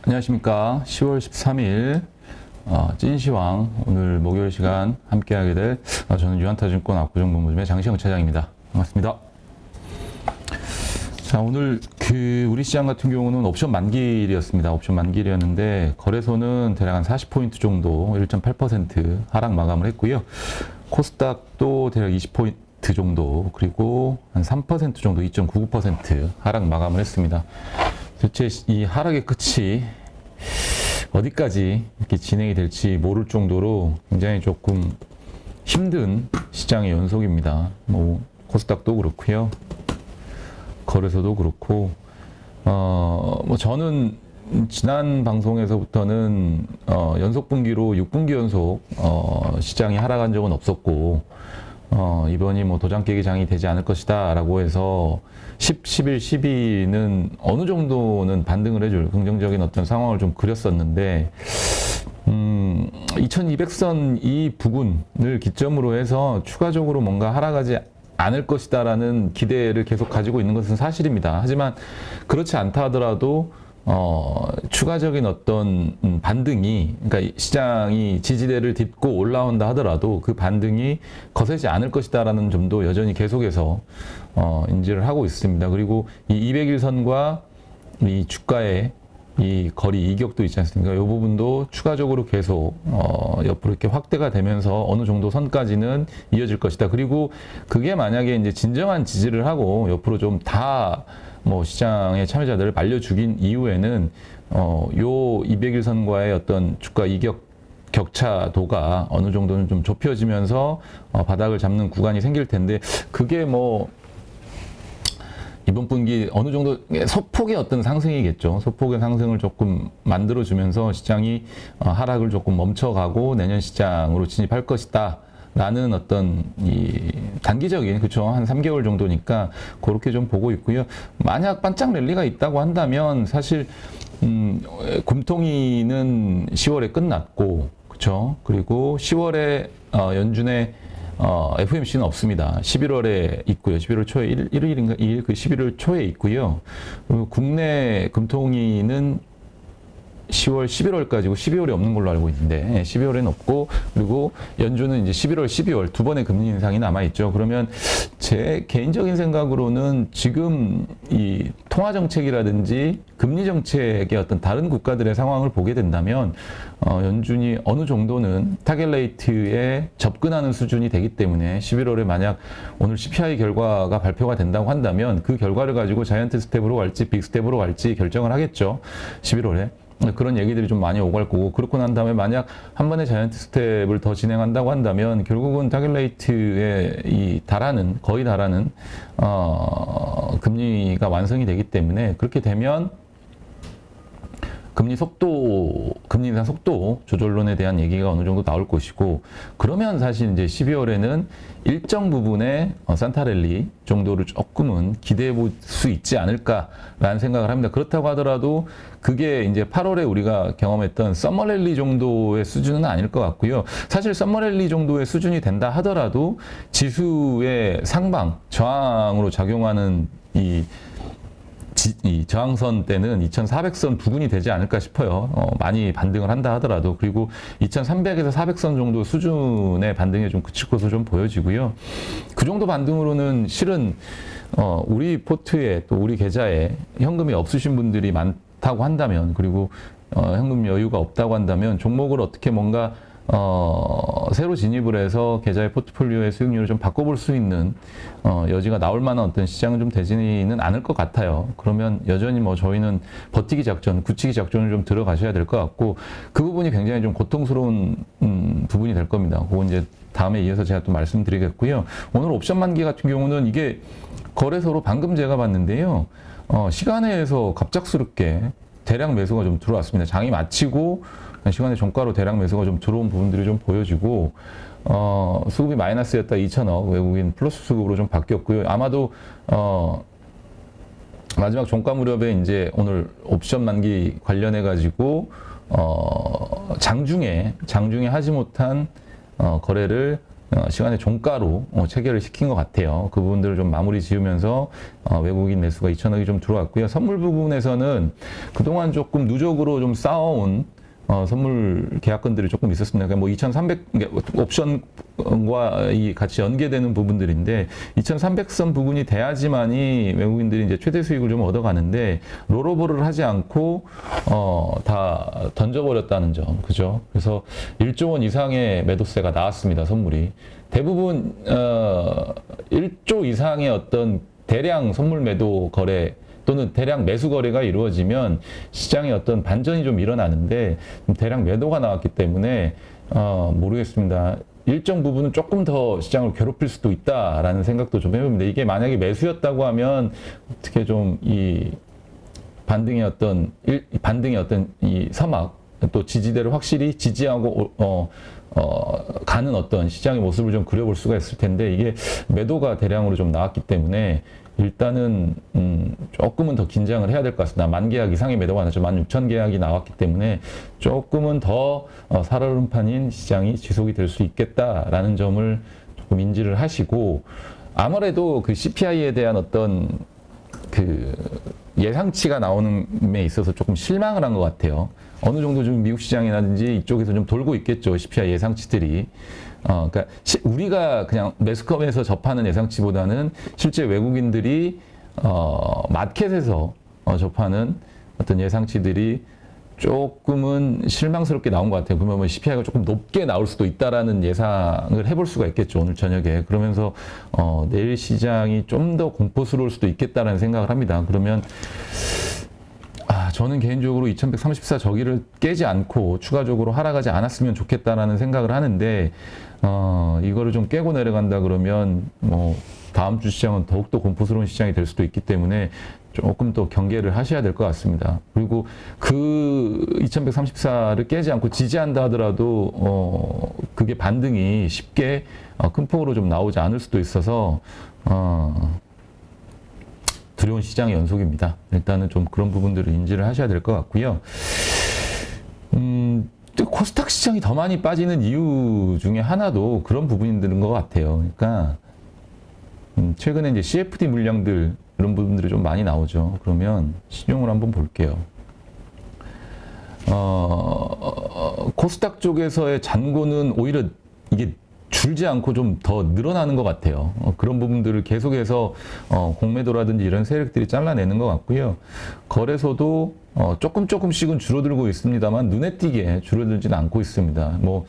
안녕하십니까. 10월 13일 찐시황 오늘 목요일 시간 함께하게 될 저는 유한타증권 압구정본부점의 장시영 차장입니다. 반갑습니다. 자, 오늘 우리 시장 같은 경우는 옵션 만기일이었습니다. 옵션 만기일이었는데 거래소는 대략 한 40포인트 정도 1.8% 하락 마감을 했고요. 코스닥도 대략 20포인트 정도, 그리고 한 3% 정도 2.99% 하락 마감을 했습니다. 도대체 이 하락의 끝이 어디까지 이렇게 진행이 될지 모를 정도로 굉장히 조금 힘든 시장의 연속입니다. 뭐 코스닥도 그렇고요, 거래소도 그렇고, 뭐 저는 지난 방송에서부터는 연속 분기로 6분기 연속 시장이 하락한 적은 없었고, 이번이 뭐 도장 깨기 장이 되지 않을 것이다 라고 해서 10, 11, 12는 어느 정도는 반등을 해줄 긍정적인 어떤 상황을 좀 그렸었는데, 2200선 이 부근을 기점으로 해서 추가적으로 뭔가 하락하지 않을 것이다 라는 기대를 계속 가지고 있는 것은 사실입니다. 하지만 그렇지 않다 하더라도 추가적인 어떤 반등이, 그러니까 시장이 지지대를 딛고 올라온다 하더라도 그 반등이 거세지 않을 것이다라는 점도 여전히 계속해서 인지를 하고 있습니다. 그리고 이 200일선과 이 주가의 이 거리 이격도 있지 않습니까? 이 부분도 추가적으로 계속 옆으로 이렇게 확대가 되면서 어느 정도 선까지는 이어질 것이다. 그리고 그게 만약에 이제 진정한 지지를 하고 옆으로 좀 다 뭐 시장의 참여자들을 말려 죽인 이후에는 요 200일선과의 어떤 주가 이격 격차도가 어느 정도는 좀 좁혀지면서 바닥을 잡는 구간이 생길 텐데, 그게 뭐 이번 분기 어느 정도 소폭의 어떤 상승이겠죠. 소폭의 상승을 조금 만들어주면서 시장이 하락을 조금 멈춰가고 내년 시장으로 진입할 것이다 라는 어떤 이 단기적인, 그쵸, 한 3개월 정도니까 그렇게 좀 보고 있고요. 만약 반짝 랠리가 있다고 한다면 사실 금통위는 10월에 끝났고, 그쵸, 그리고 10월에 연준에 FOMC는 없습니다. 11월에 있고요. 11월 초에 1일인가 2일, 그 11월 초에 있고요. 그리고 국내 금통위는 10월, 11월까지고 12월에 없는 걸로 알고 있는데, 12월에는 없고, 그리고 연준은 이제 11월, 12월 두 번의 금리 인상이 남아있죠. 그러면 제 개인적인 생각으로는 지금 이 통화 정책이라든지 금리 정책의 어떤 다른 국가들의 상황을 보게 된다면 연준이 어느 정도는 타겟 레이트에 접근하는 수준이 되기 때문에 11월에 만약 오늘 CPI 결과가 발표가 된다고 한다면 그 결과를 가지고 자이언트 스텝으로 갈지 빅 스텝으로 갈지 결정을 하겠죠. 11월에. 그런 얘기들이 좀 많이 오갈 거고, 그렇고 난 다음에 만약 한 번에 자이언트 스텝을 더 진행한다고 한다면 결국은 타겟 레이트에 거의 달하는 금리가 완성이 되기 때문에, 그렇게 되면 금리 인상 속도 조절론에 대한 얘기가 어느 정도 나올 것이고, 그러면 사실 이제 12월에는 일정 부분의 산타랠리 정도를 조금은 기대해 볼 수 있지 않을까라는 생각을 합니다. 그렇다고 하더라도 그게 이제 8월에 우리가 경험했던 썸머랠리 정도의 수준은 아닐 것 같고요. 사실 썸머랠리 정도의 수준이 된다 하더라도 지수의 상방, 저항으로 작용하는 이 저항선 때는 2400선 부근이 되지 않을까 싶어요. 많이 반등을 한다 하더라도. 그리고 2300에서 400선 정도 수준의 반등에 좀 그칠 것으로 좀 보여지고요. 그 정도 반등으로는 실은 우리 포트에, 또 우리 계좌에 현금이 없으신 분들이 많다고 한다면, 그리고 현금 여유가 없다고 한다면 종목을 어떻게 뭔가 새로 진입을 해서 계좌의 포트폴리오의 수익률을 좀 바꿔볼 수 있는 여지가 나올 만한 어떤 시장은 좀 되지는 않을 것 같아요. 그러면 여전히 뭐 저희는 버티기 작전, 굳히기 작전을 좀 들어가셔야 될 것 같고, 그 부분이 굉장히 좀 고통스러운 부분이 될 겁니다. 그건 이제 다음에 이어서 제가 또 말씀드리겠고요. 오늘 옵션 만기 같은 경우는 이게 거래소로 방금 제가 봤는데요. 시간에 의해서 갑작스럽게 대량 매수가 좀 들어왔습니다. 장이 마치고 시간에 종가로 대량 매수가 좀 들어온 부분들이 좀 보여지고, 수급이 마이너스였다 2천억, 외국인 플러스 수급으로 좀 바뀌었고요. 아마도 마지막 종가 무렵에 이제 오늘 옵션 만기 관련해 가지고 장중에 하지 못한 거래를 시간의 종가로 체결을 시킨 것 같아요. 그 부분들을 좀 마무리 지으면서 외국인 매수가 2천억이 좀 들어왔고요. 선물 부분에서는 그동안 조금 누적으로 좀 쌓아온 선물 계약건들이 조금 있었습니다. 그러니까 뭐 2,300, 옵션과 이 같이 연계되는 부분들인데 2,300선 부분이 돼야지만이 외국인들이 이제 최대 수익을 좀 얻어가는데 롤오버를 하지 않고 다 던져버렸다는 점, 그죠? 그래서 1조 원 이상의 매도세가 나왔습니다. 선물이 대부분 1조 이상의 어떤 대량 선물 매도 거래 또는 대량 매수 거래가 이루어지면 시장에 어떤 반전이 좀 일어나는데 대량 매도가 나왔기 때문에 모르겠습니다. 일정 부분은 조금 더 시장을 괴롭힐 수도 있다라는 생각도 좀 해봅니다. 이게 만약에 매수였다고 하면 어떻게 좀 이 반등의 어떤 이 서막 또 지지대를 확실히 지지하고 가는 어떤 시장의 모습을 좀 그려볼 수가 있을 텐데 이게 매도가 대량으로 좀 나왔기 때문에 일단은 조금은 더 긴장을 해야 될 것 같습니다. 10,000계약 이상의 매도가 나죠. 16,000계약이 나왔기 때문에 조금은 더 살얼음판인 시장이 지속이 될 수 있겠다라는 점을 조금 인지를 하시고 아무래도 그 CPI에 대한 어떤 그 예상치가 나오는 데 있어서 조금 실망을 한 것 같아요. 어느 정도 좀 미국 시장이라든지 이쪽에서 좀 돌고 있겠죠. CPI 예상치들이. 그러니까 우리가 그냥 매스컴에서 접하는 예상치보다는 실제 외국인들이 마켓에서 접하는 어떤 예상치들이 조금은 실망스럽게 나온 것 같아요. 그러면 CPI가 조금 높게 나올 수도 있다라는 예상을 해볼 수가 있겠죠. 오늘 저녁에. 그러면서 내일 시장이 좀 더 공포스러울 수도 있겠다라는 생각을 합니다. 그러면 저는 개인적으로 2134 저기를 깨지 않고 추가적으로 하락하지 않았으면 좋겠다라는 생각을 하는데 이거를 좀 깨고 내려간다 그러면 뭐 다음 주 시장은 더욱더 공포스러운 시장이 될 수도 있기 때문에 조금 더 경계를 하셔야 될 것 같습니다. 그리고 그 2134를 깨지 않고 지지한다 하더라도 그게 반등이 쉽게 큰 폭으로 좀 나오지 않을 수도 있어서 두려운 시장의 연속입니다. 일단은 좀 그런 부분들을 인지를 하셔야 될 것 같고요. 코스닥 시장이 더 많이 빠지는 이유 중에 하나도 그런 부분인 것 같아요. 그러니까 최근에 이제 CFD 물량들 이런 부분들이 좀 많이 나오죠. 그러면 신용을 한번 볼게요. 코스닥 쪽에서의 잔고는 오히려 이게 줄지 않고 좀 더 늘어나는 것 같아요. 그런 부분들을 계속해서 공매도라든지 이런 세력들이 잘라내는 것 같고요. 거래소도 조금씩은 줄어들고 있습니다만 눈에 띄게 줄어들지는 않고 있습니다. 뭐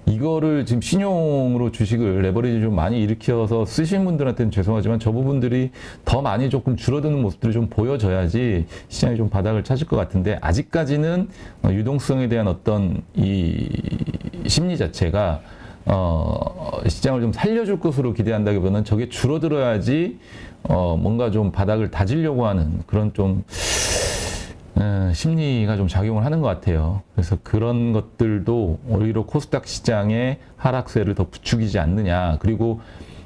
이거를 지금 신용으로 주식을 레버리지 좀 많이 일으켜서 쓰신 분들한테는 죄송하지만 저 부분들이 더 많이 조금 줄어드는 모습들이 좀 보여져야지 시장이 좀 바닥을 찾을 것 같은데 아직까지는 유동성에 대한 어떤 이 심리 자체가 시장을 좀 살려줄 것으로 기대한다기보다는 저게 줄어들어야지 뭔가 좀 바닥을 다지려고 하는 그런 좀 심리가 좀 작용을 하는 것 같아요. 그래서 그런 것들도 오히려 코스닥 시장의 하락세를 더 부추기지 않느냐. 그리고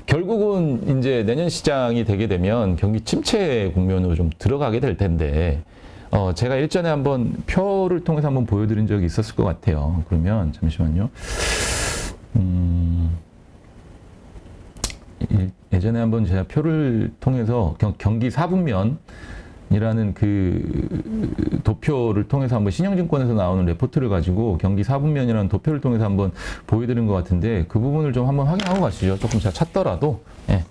결국은 이제 내년 시장이 되게 되면 경기 침체 국면으로 좀 들어가게 될 텐데 제가 일전에 한번 표를 통해서 한번 보여드린 적이 있었을 것 같아요. 그러면 잠시만요. 예전에 한번 제가 표를 통해서 경기 4분면이라는 그 도표를 통해서 한번 신영증권에서 나오는 레포트를 가지고 경기 4분면이라는 도표를 통해서 한번 보여드린 것 같은데 그 부분을 좀 한번 확인하고 가시죠. 조금 제가 찾더라도 예.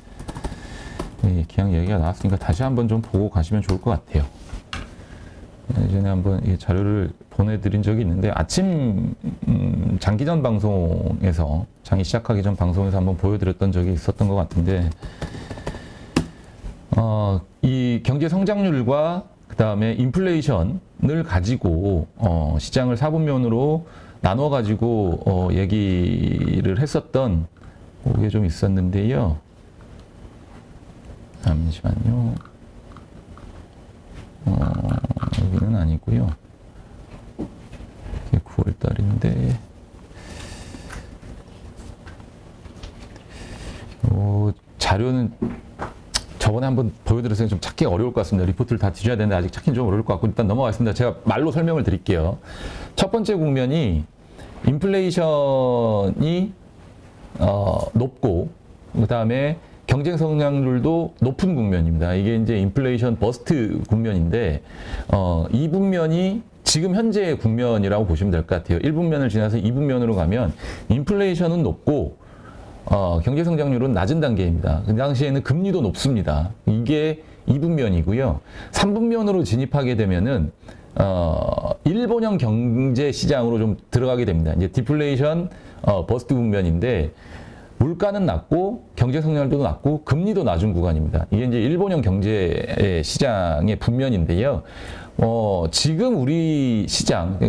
기왕 얘기가 나왔으니까 다시 한번 좀 보고 가시면 좋을 것 같아요. 예전에 한번 이 자료를 보내드린 적이 있는데 아침 장기전 방송에서 장이 시작하기 전 방송에서 한번 보여드렸던 적이 있었던 것 같은데 이 경제 성장률과 그 다음에 인플레이션을 가지고 시장을 4분면으로 나눠 가지고 얘기를 했었던 그게 좀 있었는데요. 잠시만요. 여기는 아니고요. 이게 9월 달인데 자료는 저번에 한번 보여드렸으니 좀 찾기 어려울 것 같습니다. 리포트를 다 뒤져야 되는데 아직 찾기는 좀 어려울 것 같고 일단 넘어가겠습니다. 제가 말로 설명을 드릴게요. 첫 번째 국면이 인플레이션이 높고 그다음에 경제 성장률도 높은 국면입니다. 이게 이제 인플레이션 버스트 국면인데 이 국면이 지금 현재의 국면이라고 보시면 될 것 같아요. 1분면을 지나서 2분면으로 가면 인플레이션은 높고 경제 성장률은 낮은 단계입니다. 그 당시에는 금리도 높습니다. 이게 2분면이고요. 3분면으로 진입하게 되면은 일본형 경제 시장으로 좀 들어가게 됩니다. 이제 디플레이션 버스트 국면인데 물가는 낮고 경제 성장률도 낮고 금리도 낮은 구간입니다. 이게 이제 일본형 경제 시장의 분면인데요. 지금 우리 시장,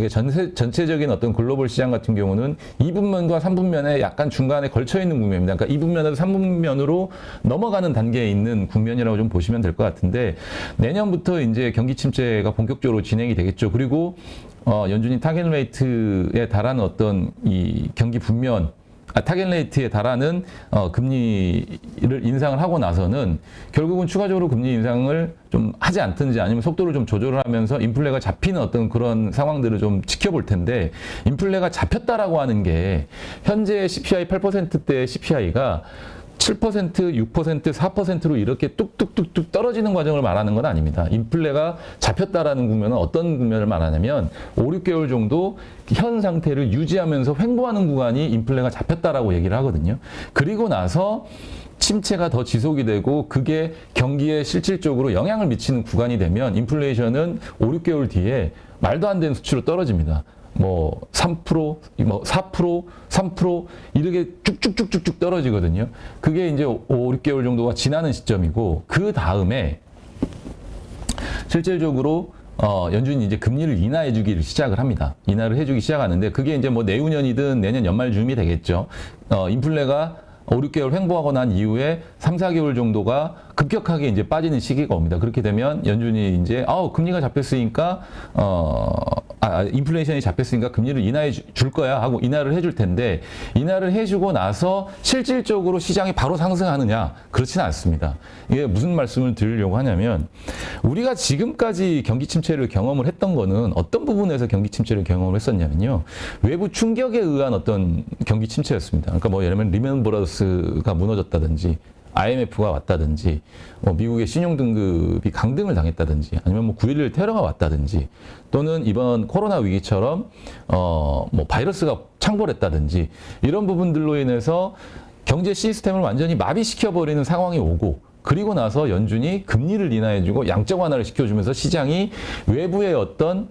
전체적인 어떤 글로벌 시장 같은 경우는 2분면과 3분면에 약간 중간에 걸쳐 있는 국면입니다. 그러니까 2분면에서 3분면으로 넘어가는 단계에 있는 국면이라고 좀 보시면 될 것 같은데 내년부터 이제 경기 침체가 본격적으로 진행이 되겠죠. 그리고 연준이 타겟 레이트에 달하는 어떤 이 경기 분면 타겟 레이트에 달하는 금리를 인상을 하고 나서는 결국은 추가적으로 금리 인상을 좀 하지 않든지 아니면 속도를 좀 조절을 하면서 인플레가 잡히는 어떤 그런 상황들을 좀 지켜볼 텐데 인플레가 잡혔다라고 하는 게 현재 CPI 8%대 CPI가 7%, 6%, 4%로 이렇게 뚝뚝뚝뚝 떨어지는 과정을 말하는 건 아닙니다. 인플레가 잡혔다라는 국면은 어떤 국면을 말하냐면 5, 6개월 정도 현 상태를 유지하면서 횡보하는 구간이 인플레가 잡혔다라고 얘기를 하거든요. 그리고 나서 침체가 더 지속이 되고 그게 경기에 실질적으로 영향을 미치는 구간이 되면 인플레이션은 5, 6개월 뒤에 말도 안 되는 수치로 떨어집니다. 뭐 3%, 뭐 4%, 3% 이렇게 쭉쭉쭉쭉쭉 떨어지거든요. 그게 이제 5, 6개월 정도가 지나는 시점이고 그 다음에 실질적으로 연준이 이제 금리를 인하해 주기를 시작을 합니다. 인하를 해주기 시작하는데 그게 이제 뭐 내후년이든 내년 연말쯤이 되겠죠. 인플레가 5, 6개월 횡보하고 난 이후에 3, 4개월 정도가 급격하게 이제 빠지는 시기가 옵니다. 그렇게 되면 연준이 이제 금리가 잡혔으니까 인플레이션이 잡혔으니까 금리를 인하해 줄 거야 하고 인하를 해줄 텐데 인하를 해주고 나서 실질적으로 시장이 바로 상승하느냐 그렇지는 않습니다. 이게 무슨 말씀을 드리려고 하냐면 우리가 지금까지 경기 침체를 경험을 했던 거는 어떤 부분에서 경기 침체를 경험을 했었냐면요. 외부 충격에 의한 어떤 경기 침체였습니다. 그러니까 뭐 예를 들면 리먼 브라더스가 무너졌다든지 IMF가 왔다든지, 미국의 신용등급이 강등을 당했다든지, 아니면 뭐 9.11 테러가 왔다든지, 또는 이번 코로나 위기처럼, 바이러스가 창궐했다든지, 이런 부분들로 인해서 경제 시스템을 완전히 마비시켜버리는 상황이 오고, 그리고 나서 연준이 금리를 인하해주고 양적 완화를 시켜주면서 시장이 외부의 어떤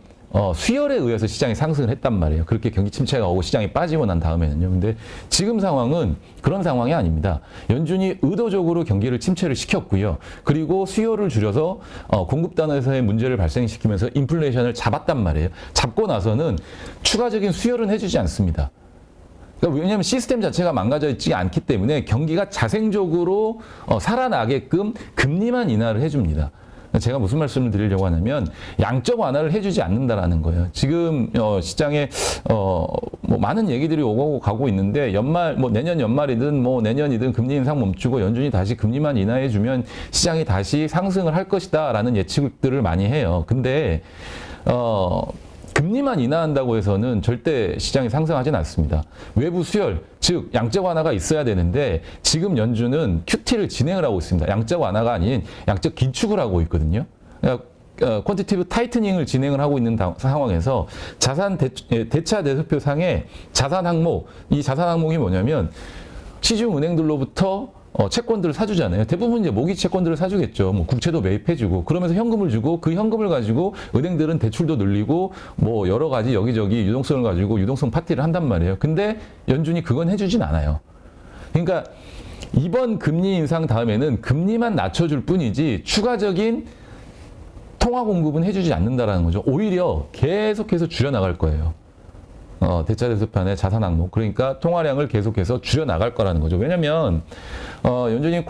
수혈에 의해서 시장이 상승을 했단 말이에요. 그렇게 경기 침체가 오고 시장이 빠지고 난 다음에는요. 근데 지금 상황은 그런 상황이 아닙니다. 연준이 의도적으로 경기를 침체를 시켰고요. 그리고 수요를 줄여서 공급단에서의 문제를 발생시키면서 인플레이션을 잡았단 말이에요. 잡고 나서는 추가적인 수혈은 해주지 않습니다. 그러니까 왜냐하면 시스템 자체가 망가져 있지 않기 때문에 경기가 자생적으로 살아나게끔 금리만 인하를 해줍니다. 제가 무슨 말씀을 드리려고 하냐면 양적 완화를 해주지 않는다라는 거예요. 지금 시장에 많은 얘기들이 오고 가고 있는데 내년 연말이든 내년이든 금리 인상 멈추고 연준이 다시 금리만 인하해주면 시장이 다시 상승을 할 것이다라는 예측들을 많이 해요. 근데 금리만 인하한다고 해서는 절대 시장이 상승하진 않습니다. 외부 수혈, 즉 양적 완화가 있어야 되는데 지금 연준은 QT를 진행을 하고 있습니다. 양적 완화가 아닌 양적 긴축을 하고 있거든요. 그러니까 퀀티티브 타이트닝을 진행을 하고 있는 상황에서 자산 대차 대수표상의 자산 항목, 이 자산 항목이 뭐냐면 시중은행들로부터 채권들을 사주잖아요. 대부분 이제 모기 채권들을 사주겠죠. 뭐 국채도 매입해주고 그러면서 현금을 주고 그 현금을 가지고 은행들은 대출도 늘리고 뭐 여러 가지 여기저기 유동성을 가지고 유동성 파티를 한단 말이에요. 근데 연준이 그건 해주진 않아요. 그러니까 이번 금리 인상 다음에는 금리만 낮춰줄 뿐이지 추가적인 통화 공급은 해주지 않는다라는 거죠. 오히려 계속해서 줄여나갈 거예요. 대차 대수판의 자산 항목, 그러니까 통화량을 계속해서 줄여나갈 거라는 거죠. 왜냐면 연준이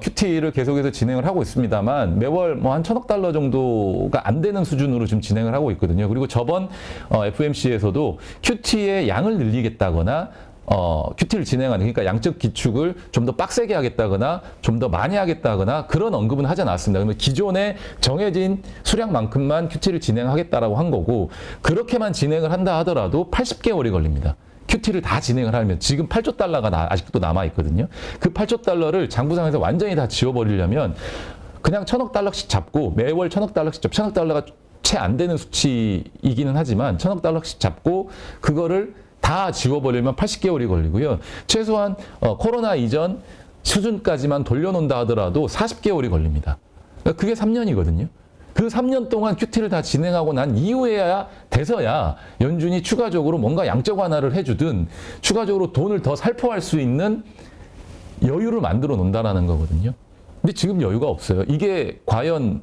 QT를 계속해서 진행을 하고 있습니다만 매월 한 1,000억 달러 정도가 안 되는 수준으로 지금 진행을 하고 있거든요. 그리고 저번 FMC에서도 QT의 양을 늘리겠다거나 QT를 진행하는, 그러니까 양적 기축을 좀 더 빡세게 하겠다거나 좀 더 많이 하겠다거나 그런 언급은 하지 않았습니다. 그러면 기존에 정해진 수량만큼만 QT를 진행하겠다라고 한 거고, 그렇게만 진행을 한다 하더라도 80개월이 걸립니다. QT를 다 진행을 하면 지금 8조 달러가 아직도 남아 있거든요. 그 8조 달러를 장부상에서 완전히 다 지워버리려면 그냥 1,000억 달러씩 잡고 매월 1,000억 달러씩 1,000억 달러가 채 안 되는 수치이기는 하지만 1,000억 달러씩 잡고 그거를 다 지워버리면 80개월이 걸리고요. 최소한 코로나 이전 수준까지만 돌려놓는다 하더라도 40개월이 걸립니다. 그러니까 그게 3년이거든요. 그 3년 동안 QT를 다 진행하고 난 이후에야 돼서야 연준이 추가적으로 뭔가 양적 완화를 해주든 추가적으로 돈을 더 살포할 수 있는 여유를 만들어 놓는다라는 거거든요. 근데 지금 여유가 없어요. 이게 과연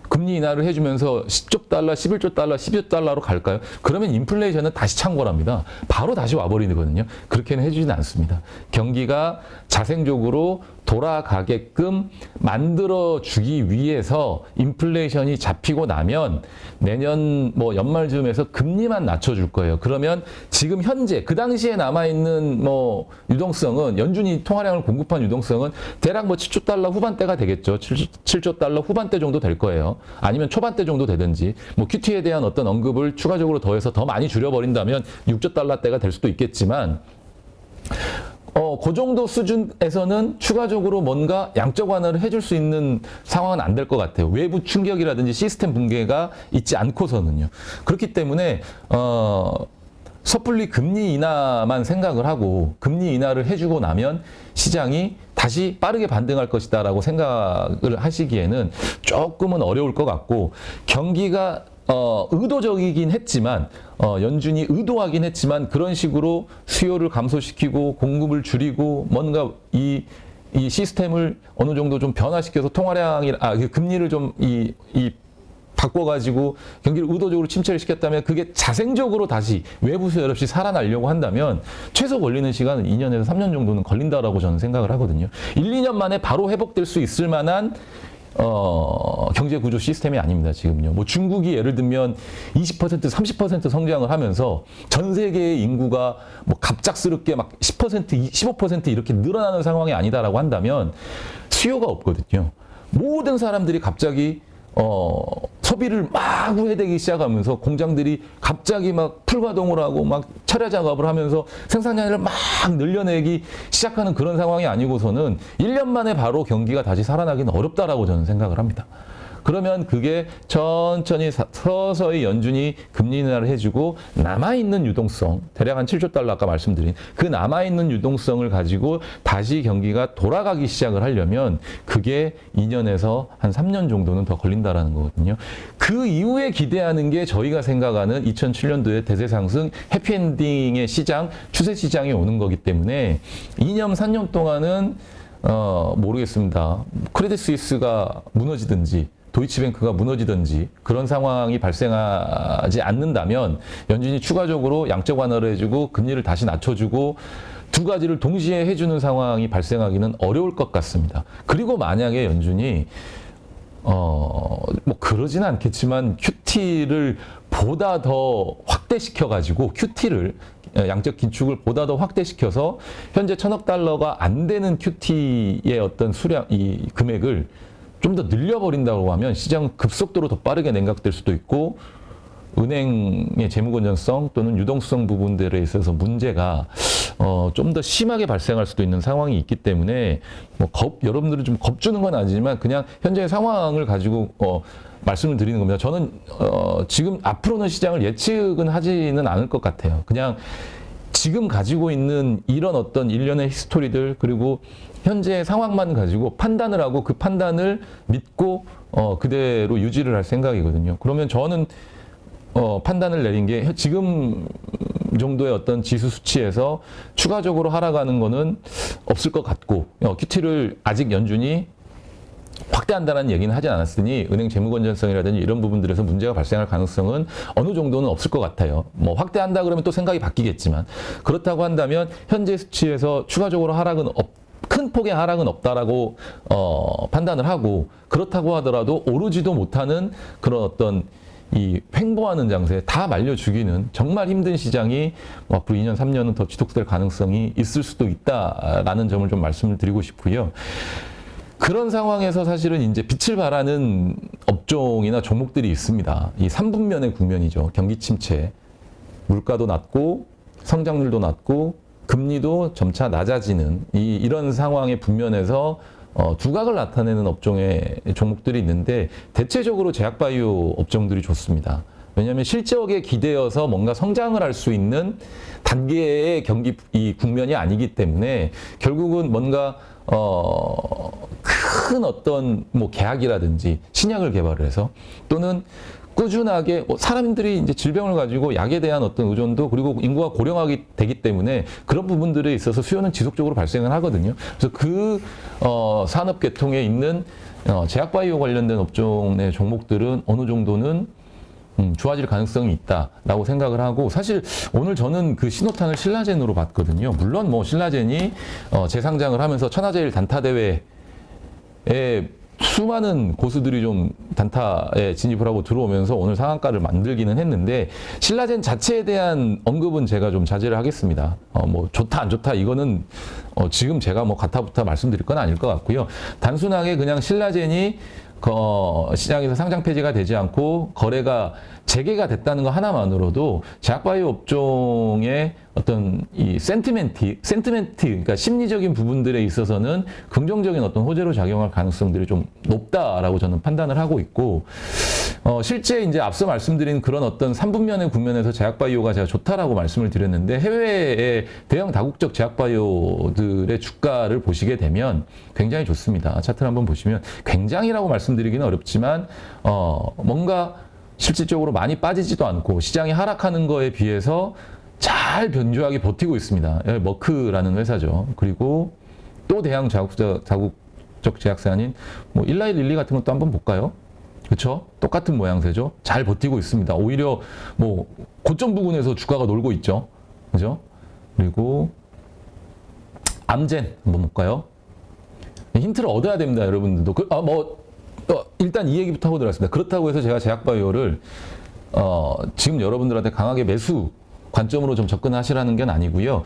금리 인하를 해주면서 10조 달러, 11조 달러, 12조 달러로 갈까요? 그러면 인플레이션은 다시 창궐합니다. 바로 다시 와버리거든요. 그렇게는 해주지는 않습니다. 경기가 자생적으로 돌아가게끔 만들어주기 위해서 인플레이션이 잡히고 나면 내년 뭐 연말쯤에서 금리만 낮춰줄 거예요. 그러면 지금 현재 그 당시에 남아있는 뭐 유동성은 연준이 통화량을 공급한 유동성은 대략 뭐 7조 달러 후반대가 되겠죠. 7조 달러 후반대 정도 될 거예요. 아니면 초반대 정도 되든지 뭐 QT에 대한 어떤 언급을 추가적으로 더해서 더 많이 줄여버린다면 6조 달러대가 될 수도 있겠지만 그 정도 수준에서는 추가적으로 뭔가 양적 완화를 해줄 수 있는 상황은 안 될 것 같아요. 외부 충격이라든지 시스템 붕괴가 있지 않고서는요. 그렇기 때문에 섣불리 금리 인하만 생각을 하고 금리 인하를 해주고 나면 시장이 다시 빠르게 반등할 것이다라고 생각을 하시기에는 조금은 어려울 것 같고 경기가 의도적이긴 했지만 연준이 의도하긴 했지만 그런 식으로 수요를 감소시키고 공급을 줄이고 뭔가 이 시스템을 어느 정도 좀 변화시켜서 금리를 좀 바꿔가지고 경기를 의도적으로 침체를 시켰다면 그게 자생적으로 다시 외부 수요 없이 살아나려고 한다면 최소 걸리는 시간은 2년에서 3년 정도는 걸린다라고 저는 생각을 하거든요. 1, 2년 만에 바로 회복될 수 있을 만한 경제 구조 시스템이 아닙니다, 지금요. 뭐 중국이 예를 들면 20%, 30% 성장을 하면서 전 세계의 인구가 뭐 갑작스럽게 막 10%, 15% 이렇게 늘어나는 상황이 아니다라고 한다면 수요가 없거든요. 모든 사람들이 갑자기 소비를 마구 해대기 시작하면서 공장들이 갑자기 막 풀가동을 하고 막 철야 작업을 하면서 생산량을 막 늘려내기 시작하는 그런 상황이 아니고서는 1년 만에 바로 경기가 다시 살아나기는 어렵다라고 저는 생각을 합니다. 그러면 그게 천천히 서서히 연준이 금리 인하를 해주고 남아있는 유동성, 대략 한 7조 달러 아까 말씀드린 그 남아있는 유동성을 가지고 다시 경기가 돌아가기 시작을 하려면 그게 2년에서 한 3년 정도는 더 걸린다라는 거거든요. 그 이후에 기대하는 게 저희가 생각하는 2007년도의 대세 상승, 해피엔딩의 시장, 추세 시장이 오는 거기 때문에 2년, 3년 동안은 모르겠습니다. 크레딧 스위스가 무너지든지 도이치뱅크가 무너지든지 그런 상황이 발생하지 않는다면 연준이 추가적으로 양적 완화를 해주고 금리를 다시 낮춰주고 두 가지를 동시에 해주는 상황이 발생하기는 어려울 것 같습니다. 그리고 만약에 연준이 뭐 그러지는 않겠지만 QT를 보다 더 확대시켜가지고 QT를 양적 긴축을 보다 더 확대시켜서 현재 1,000억 달러가 안 되는 QT의 어떤 수량, 이 금액을 좀 더 늘려버린다고 하면 시장은 급속도로 더 빠르게 냉각될 수도 있고 은행의 재무 건전성 또는 유동성 부분들에 있어서 문제가 좀 더 심하게 발생할 수도 있는 상황이 있기 때문에 뭐 여러분들은 좀 겁주는 건 아니지만 그냥 현재의 상황을 가지고 말씀을 드리는 겁니다. 저는 지금 앞으로는 시장을 예측은 하지는 않을 것 같아요. 그냥 지금 가지고 있는 이런 어떤 일련의 히스토리들 그리고 현재 상황만 가지고 판단을 하고 그 판단을 믿고 그대로 유지를 할 생각이거든요. 그러면 저는 판단을 내린 게 지금 정도의 어떤 지수 수치에서 추가적으로 하락하는 거는 없을 것 같고 QT를 아직 연준이 확대한다는 얘기는 하지 않았으니 은행 재무 건전성이라든지 이런 부분들에서 문제가 발생할 가능성은 어느 정도는 없을 것 같아요. 뭐 확대한다 그러면 또 생각이 바뀌겠지만 그렇다고 한다면 현재 수치에서 추가적으로 큰 폭의 하락은 없다라고 판단을 하고 그렇다고 하더라도 오르지도 못하는 그런 어떤 이 횡보하는 장세 다 말려주기는 정말 힘든 시장이 앞으로 2년, 3년은 더 지속될 가능성이 있을 수도 있다라는 점을 좀 말씀을 드리고 싶고요. 그런 상황에서 사실은 이제 빛을 발하는 업종이나 종목들이 있습니다. 이 3분면의 국면이죠. 경기 침체, 물가도 낮고 성장률도 낮고 금리도 점차 낮아지는 이런 상황의 국면에서 두각을 나타내는 업종의 종목들이 있는데 대체적으로 제약바이오 업종들이 좋습니다. 왜냐하면 실적에 기대어서 뭔가 성장을 할 수 있는 단계의 이 국면이 아니기 때문에 결국은 뭔가 큰 어떤 뭐 계약이라든지 신약을 개발을 해서 또는 꾸준하게 사람들이 이제 질병을 가지고 약에 대한 어떤 의존도 그리고 인구가 고령화가 되기 때문에 그런 부분들에 있어서 수요는 지속적으로 발생을 하거든요. 그래서 그 산업 계통에 있는 제약바이오 관련된 업종의 종목들은 어느 정도는 좋아질 가능성이 있다라고 생각을 하고 사실 오늘 저는 그 신호탄을 신라젠으로 봤거든요. 물론 뭐 신라젠이 재상장을 하면서 천하제일 단타 대회에 수많은 고수들이 좀 단타에 진입을 하고 들어오면서 오늘 상한가를 만들기는 했는데 신라젠 자체에 대한 언급은 제가 좀 자제를 하겠습니다. 뭐 좋다 안 좋다 이거는 지금 제가 뭐 가타부타 말씀드릴 건 아닐 것 같고요. 단순하게 그냥 신라젠이 시장에서 상장 폐지가 되지 않고 거래가 재개가 됐다는 것 하나만으로도 제약바이오 업종의 어떤 이 센티멘트, 그러니까 심리적인 부분들에 있어서는 긍정적인 어떤 호재로 작용할 가능성들이 좀 높다라고 저는 판단을 하고 있고, 실제 이제 앞서 말씀드린 그런 어떤 3분면의 국면에서 제약바이오가 제가 좋다라고 말씀을 드렸는데 해외의 대형 다국적 제약바이오들의 주가를 보시게 되면 굉장히 좋습니다. 차트를 한번 보시면 굉장히라고 말씀드리기는 어렵지만, 뭔가 실질적으로 많이 빠지지도 않고 시장이 하락하는 거에 비해서 잘 견조하게 버티고 있습니다. 머크라는 회사죠. 그리고 또 대형 다국적 제약사인 뭐 일라일릴리 같은 것도 한번 볼까요? 그렇죠? 똑같은 모양새죠. 잘 버티고 있습니다. 오히려 뭐 고점 부근에서 주가가 놀고 있죠. 그죠? 그리고 암젠 한번 볼까요? 힌트를 얻어야 됩니다, 여러분들도. 일단 이 얘기부터 하고 들어갔습니다. 그렇다고 해서 제가 제약바이오를 지금 여러분들한테 강하게 매수 관점으로 좀 접근하시라는 게 아니고요.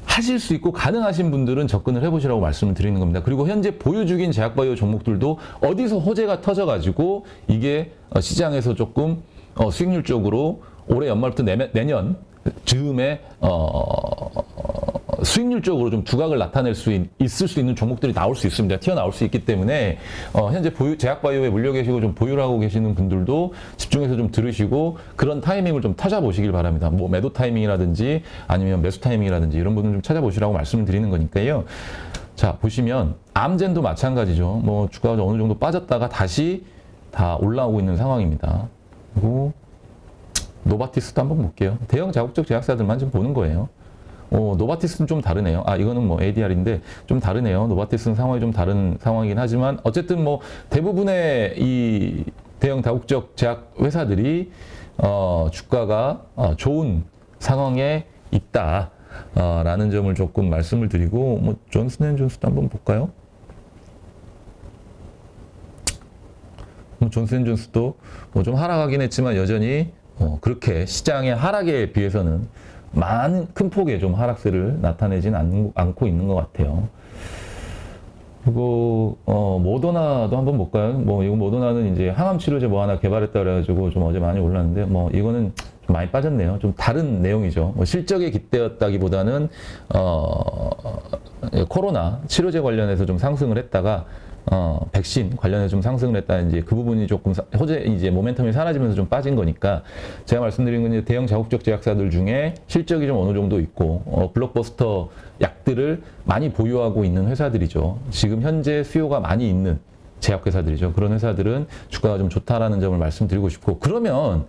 하실 수 있고 가능하신 분들은 접근을 해보시라고 말씀을 드리는 겁니다. 그리고 현재 보유 중인 제약바이오 종목들도 어디서 호재가 터져가지고 이게 시장에서 조금 수익률 쪽으로 올해 연말부터 내년 즈음에 수익률 쪽으로 좀 두각을 나타낼 수 있을 수 있는 종목들이 나올 수 있습니다. 튀어나올 수 있기 때문에 현재 제약바이오에 물려 계시고 좀 보유를 하고 계시는 분들도 집중해서 좀 들으시고 그런 타이밍을 좀 찾아보시길 바랍니다. 뭐 매도 타이밍이라든지 아니면 매수 타이밍이라든지 이런 부분 좀 찾아보시라고 말씀을 드리는 거니까요. 자, 보시면 암젠도 마찬가지죠. 뭐 주가가 어느 정도 빠졌다가 다시 다 올라오고 있는 상황입니다. 그리고 노바티스도 한번 볼게요. 대형 자국적 제약사들만 좀 보는 거예요. 노바티스는 좀 다르네요. 이거는 뭐 ADR인데 좀 다르네요. 노바티스는 상황이 좀 다른 상황이긴 하지만 어쨌든 뭐 대부분의 이 대형 다국적 제약 회사들이 주가가 좋은 상황에 있다. 라는 점을 조금 말씀을 드리고 뭐 존슨앤존스도 한번 볼까요? 존슨앤존스도 뭐 좀 하락하긴 했지만 여전히 그렇게 시장의 하락에 비해서는 큰 폭의 좀 하락세를 나타내진 않고 있는 것 같아요. 그리고 모더나도 한번 볼까요? 뭐 이거 모더나는 이제 항암 치료제 뭐 하나 개발했다 그래가지고 좀 어제 많이 올랐는데 뭐 이거는 좀 많이 빠졌네요. 좀 다른 내용이죠. 뭐 실적에 깃대었다기보다는 코로나 치료제 관련해서 좀 상승을 했다가 백신 관련해서 좀 상승을 했다. 이제 그 부분이 조금 이제 모멘텀이 사라지면서 좀 빠진 거니까 제가 말씀드린 건 이제 대형 자국적 제약사들 중에 실적이 좀 어느 정도 있고 블록버스터 약들을 많이 보유하고 있는 회사들이죠. 지금 현재 수요가 많이 있는 제약회사들이죠. 그런 회사들은 주가가 좀 좋다라는 점을 말씀드리고 싶고, 그러면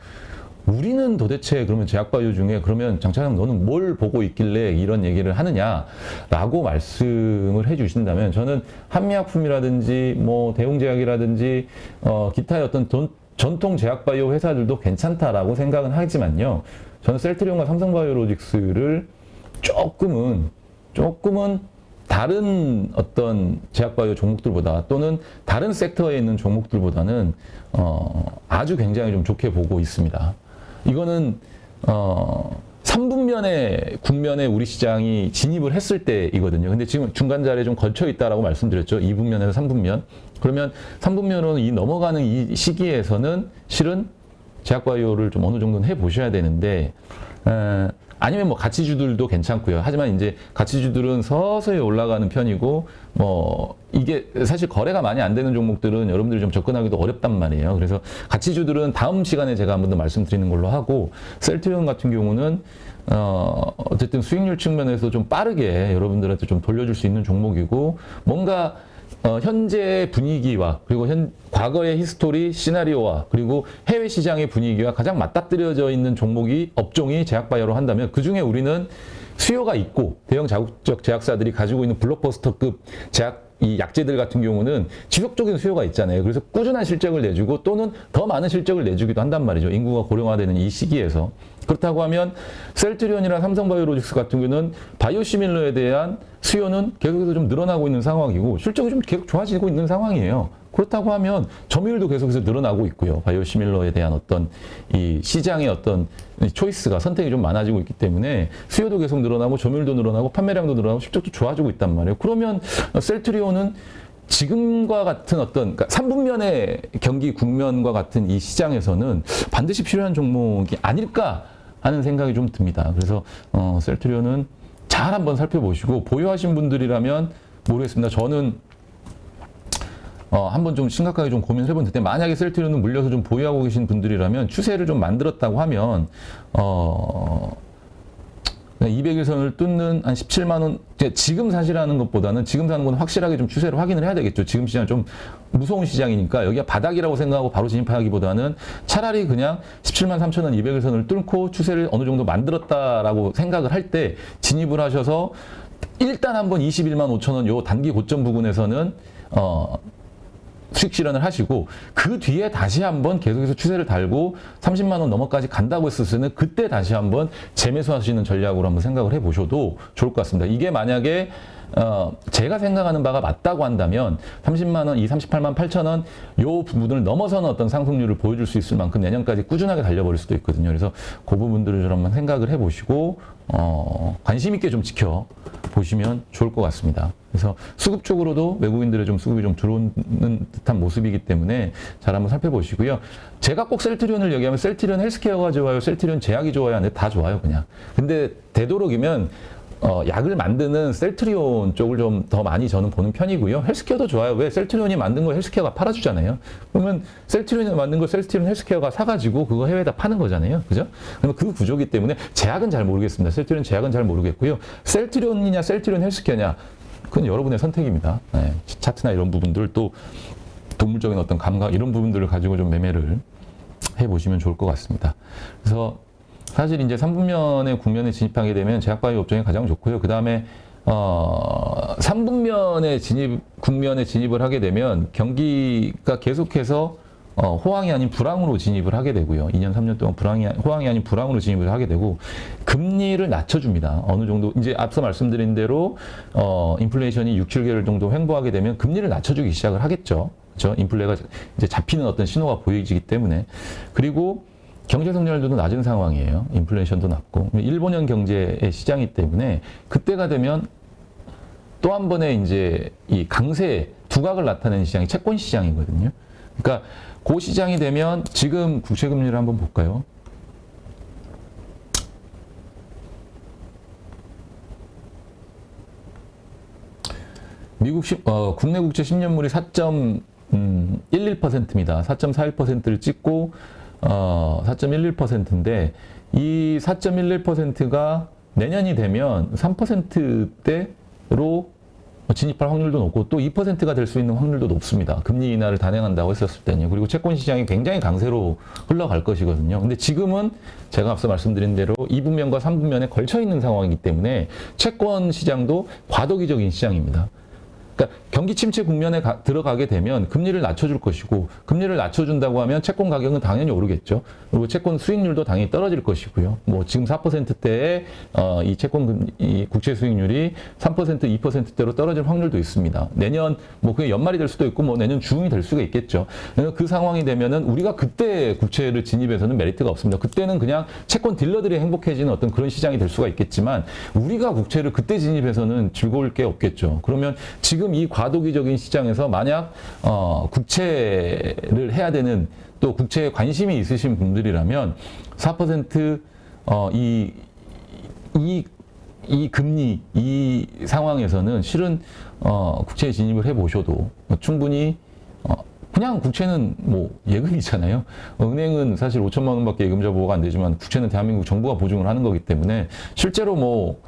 우리는 도대체 그러면 제약바이오 중에 그러면 장차장 너는 뭘 보고 있길래 이런 얘기를 하느냐라고 말씀을 해주신다면 저는 한미약품이라든지 뭐 대웅제약이라든지 기타의 어떤 전통 제약바이오 회사들도 괜찮다라고 생각은 하지만요. 저는 셀트리온과 삼성바이오로직스를 조금은 다른 어떤 제약바이오 종목들보다 또는 다른 섹터에 있는 종목들보다는 아주 굉장히 좀 좋게 보고 있습니다. 이거는 3분면의 국면에 우리 시장이 진입을 했을 때이거든요. 근데 지금 중간 자리에 좀 걸쳐 있다라고 말씀드렸죠. 2분면에서 3분면. 그러면 3분면은 이 넘어가는 이 시기에서는 실은 제약바이오를 좀 어느 정도는 해 보셔야 되는데 아니면 뭐 가치주들도 괜찮고요. 하지만 이제 가치주들은 서서히 올라가는 편이고 뭐 이게 사실 거래가 많이 안 되는 종목들은 여러분들이 좀 접근하기도 어렵단 말이에요. 그래서 가치주들은 다음 시간에 제가 한 번 더 말씀드리는 걸로 하고, 셀트리온 같은 경우는 어쨌든 수익률 측면에서 좀 빠르게 여러분들한테 좀 돌려줄 수 있는 종목이고, 뭔가 현재 분위기와 그리고 과거의 히스토리, 시나리오와 그리고 해외 시장의 분위기와 가장 맞닥뜨려져 있는 업종이 제약바이오로 한다면, 그 중에 우리는 수요가 있고 대형 자국적 제약사들이 가지고 있는 블록버스터급 이 약제들 같은 경우는 지속적인 수요가 있잖아요. 그래서 꾸준한 실적을 내주고 또는 더 많은 실적을 내주기도 한단 말이죠. 인구가 고령화되는 이 시기에서. 그렇다고 하면 셀트리온이나 삼성바이오로직스 같은 경우는 바이오시밀러에 대한 수요는 계속해서 좀 늘어나고 있는 상황이고 실적이 좀 계속 좋아지고 있는 상황이에요. 그렇다고 하면 점유율도 계속해서 늘어나고 있고요. 바이오시밀러에 대한 어떤 이 시장의 어떤 초이스가, 선택이 좀 많아지고 있기 때문에 수요도 계속 늘어나고 점유율도 늘어나고 판매량도 늘어나고 실적도 좋아지고 있단 말이에요. 그러면 셀트리온은 지금과 같은 그러니까 3분면의 경기 국면과 같은 이 시장에서는 반드시 필요한 종목이 아닐까 하는 생각이 좀 듭니다. 그래서 셀트리온은 잘 한번 살펴보시고, 보유하신 분들이라면 모르겠습니다. 저는 한번 좀 심각하게 좀 고민을 해본 텐데, 만약에 셀트리온을 물려서 좀 보유하고 계신 분들이라면 추세를 좀 만들었다고 하면 200일선을 뚫는 한 17만 원, 지금 사시라는 것보다는 지금 사는 건 확실하게 좀 추세를 확인을 해야 되겠죠. 지금 시장 좀 무서운 시장이니까 여기가 바닥이라고 생각하고 바로 진입하기보다는 차라리 그냥 17만 3천 원 200일선을 뚫고 추세를 어느 정도 만들었다라고 생각을 할 때 진입을 하셔서 일단 한번 21만 5천 원 요 단기 고점 부근에서는 수익 실현을 하시고, 그 뒤에 다시 한번 계속해서 추세를 달고 30만 원 넘어까지 간다고 했을 때는 그때 다시 한번 재매수하시는 전략으로 한번 생각을 해보셔도 좋을 것 같습니다. 이게 만약에 제가 생각하는 바가 맞다고 한다면 30만 원, 이 38만 8천 원 요 부분을 넘어서는 어떤 상승률을 보여줄 수 있을 만큼 내년까지 꾸준하게 달려버릴 수도 있거든요. 그래서 그 부분들을 좀 한번 생각을 해보시고 관심 있게 좀 지켜보시면 좋을 것 같습니다. 그래서 수급 쪽으로도 외국인들의 좀 수급이 좀 들어오는 듯한 모습이기 때문에 잘 한번 살펴보시고요. 제가 꼭 셀트리온을 얘기하면 셀트리온 헬스케어가 좋아요, 셀트리온 제약이 좋아요, 근데 다 좋아요 그냥. 근데 되도록이면 약을 만드는 셀트리온 쪽을 좀 더 많이 저는 보는 편이고요. 헬스케어도 좋아요. 왜? 셀트리온이 만든 거 헬스케어가 팔아주잖아요. 그러면 셀트리온이 만든 거 셀트리온 헬스케어가 사가지고 그거 해외에다 파는 거잖아요. 그죠? 그러면 그 구조기 때문에 제약은 잘 모르겠습니다. 셀트리온 제약은 잘 모르겠고요. 셀트리온이냐 셀트리온 헬스케어냐, 그건 여러분의 선택입니다. 네. 차트나 이런 부분들, 또 동물적인 어떤 감각, 이런 부분들을 가지고 좀 매매를 해보시면 좋을 것 같습니다. 그래서 사실 이제 3분면의 국면에 진입하게 되면 제약바이오 업종이 가장 좋고요. 그 다음에 3분면의 국면에 진입을 하게 되면 경기가 계속해서 호황이 아닌 불황으로 진입을 하게 되고요. 2년, 3년 동안 호황이 아닌 불황으로 진입을 하게 되고, 금리를 낮춰줍니다. 어느 정도, 이제 앞서 말씀드린 대로, 인플레이션이 6, 7개월 정도 횡보하게 되면 금리를 낮춰주기 시작을 하겠죠. 그렇죠? 인플레가 이제 잡히는 어떤 신호가 보이기 때문에. 그리고 경제 성장률도 낮은 상황이에요. 인플레이션도 낮고. 일본형 경제의 시장이기 때문에 그때가 되면 또 한 번의 이제 이 강세, 두각을 나타내는 시장이 채권 시장이거든요. 그러니까 그 시장이 되면 지금 국채금리를 한번 볼까요? 국내 국채 10년물이 4.11%입니다. 4.41%를 찍고 4.11%인데 이 4.11%가 내년이 되면 3%대로 진입할 확률도 높고 또 2%가 될 수 있는 확률도 높습니다. 금리 인하를 단행한다고 했었을 때는요. 그리고 채권 시장이 굉장히 강세로 흘러갈 것이거든요. 근데 지금은 제가 앞서 말씀드린 대로 2분면과 3분면에 걸쳐 있는 상황이기 때문에 채권 시장도 과도기적인 시장입니다. 그러니까 경기 침체 국면에 들어가게 되면 금리를 낮춰줄 것이고, 금리를 낮춰준다고 하면 채권 가격은 당연히 오르겠죠. 그리고 채권 수익률도 당연히 떨어질 것이고요. 뭐 지금 4%대의 이 이 국채 수익률이 3%, 2%대로 떨어질 확률도 있습니다. 내년 뭐 그게 연말이 될 수도 있고 뭐 내년 중이 될 수가 있겠죠. 그 상황이 되면은 우리가 그때 국채를 진입해서는 메리트가 없습니다. 그때는 그냥 채권 딜러들이 행복해지는 어떤 그런 시장이 될 수가 있겠지만 우리가 국채를 그때 진입해서는 즐거울 게 없겠죠. 그러면 지금 이 과도기적인 시장에서 만약 국채를 해야 되는, 또 국채에 관심이 있으신 분들이라면 4% 이 이 금리, 이 상황에서는 실은, 국채에 진입을 해 보셔도 충분히, 그냥 국채는 뭐 예금이잖아요. 은행은 사실 5천만 원밖에 예금자 보호가 안 되지만 국채는 대한민국 정부가 보증을 하는 거기 때문에 실제로 뭐,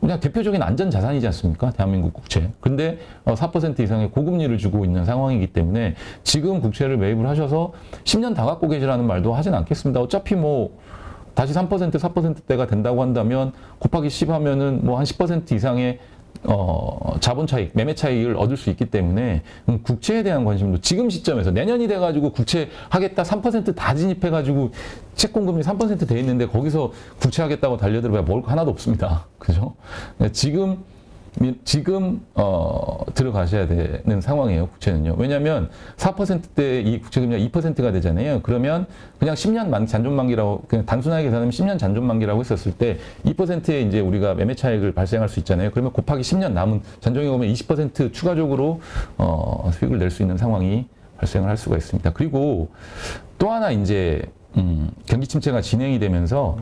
그냥 대표적인 안전 자산이지 않습니까? 대한민국 국채. 근데 4% 이상의 고금리를 주고 있는 상황이기 때문에 지금 국채를 매입을 하셔서 10년 다 갖고 계시라는 말도 하진 않겠습니다. 어차피 뭐 다시 3%, 4%대가 된다고 한다면 곱하기 10 하면은 뭐 한 10% 이상의 자본 차익, 매매 차익을 얻을 수 있기 때문에 국채에 대한 관심도 지금 시점에서 내년이 돼가지고 국채 하겠다 3%다 진입해가지고 채권금리 3%돼 있는데 거기서 국채 하겠다고 달려들어야 먹을 거 하나도 없습니다. 그죠? 지금 들어가셔야 되는 상황이에요, 국채는요. 왜냐하면 4%대 이 국채금리가 2%가 되잖아요. 그러면 그냥 10년 잔존만기라고, 그냥 단순하게 계산하면 10년 잔존만기라고 했었을 때 2%의 이제 우리가 매매 차익을 발생할 수 있잖아요. 그러면 곱하기 10년 남은 잔존이 오면 20% 추가적으로 수익을 낼 수 있는 상황이 발생을 할 수가 있습니다. 그리고 또 하나 이제 경기 침체가 진행이 되면서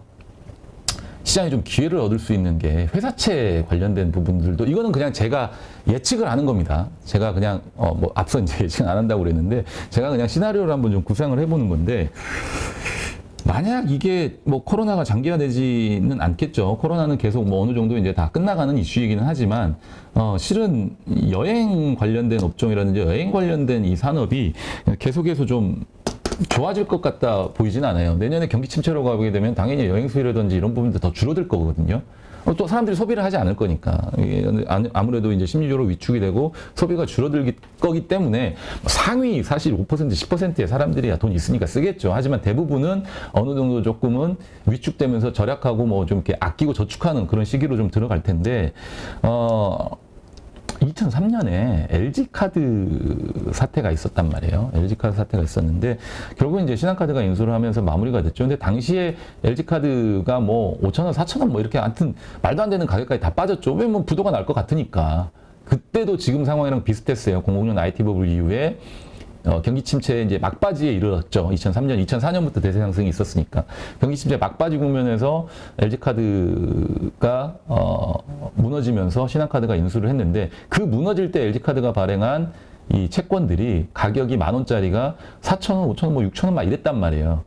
시장에 좀 기회를 얻을 수 있는 게 회사채 관련된 부분들도, 이거는 그냥 제가 예측을 하는 겁니다. 제가 그냥 뭐 앞서 이제 예측 안 한다고 그랬는데 제가 그냥 시나리오를 한번 좀 구상을 해보는 건데, 만약 이게 뭐 코로나가 장기화되지는 않겠죠. 코로나는 계속 뭐 어느 정도 이제 다 끝나가는 이슈이기는 하지만 실은 여행 관련된 업종이라든지 여행 관련된 이 산업이 계속해서 좀 좋아질 것 같다 보이진 않아요. 내년에 경기 침체로 가게 되면 당연히 여행 수요라든지 이런 부분도 더 줄어들 거거든요. 또 사람들이 소비를 하지 않을 거니까. 아무래도 이제 심리적으로 위축이 되고 소비가 줄어들 거기 때문에 상위 사실 5%, 10%의 사람들이야 돈 있으니까 쓰겠죠. 하지만 대부분은 어느 정도 조금은 위축되면서 절약하고 뭐 좀 이렇게 아끼고 저축하는 그런 시기로 좀 들어갈 텐데, 2003년에 LG카드 사태가 있었단 말이에요. LG카드 사태가 있었는데 결국 이제 신한카드가 인수를 하면서 마무리가 됐죠. 근데 당시에 LG카드가 뭐 5,000원, 4,000원 뭐 이렇게 하여튼 말도 안 되는 가격까지 다 빠졌죠. 왜 뭐 부도가 날 것 같으니까. 그때도 지금 상황이랑 비슷했어요. 00년 IT 버블 이후에 경기 침체 이제 막바지에 이르렀죠. 2003년, 2004년부터 대세 상승이 있었으니까. 경기 침체 막바지 국면에서 LG카드가 무너지면서 신한카드가 인수를 했는데, 그 무너질 때 LG카드가 발행한 이 채권들이 가격이 10,000원짜리가 4,000원, 5,000원, 뭐 6,000원 막 이랬단 말이에요.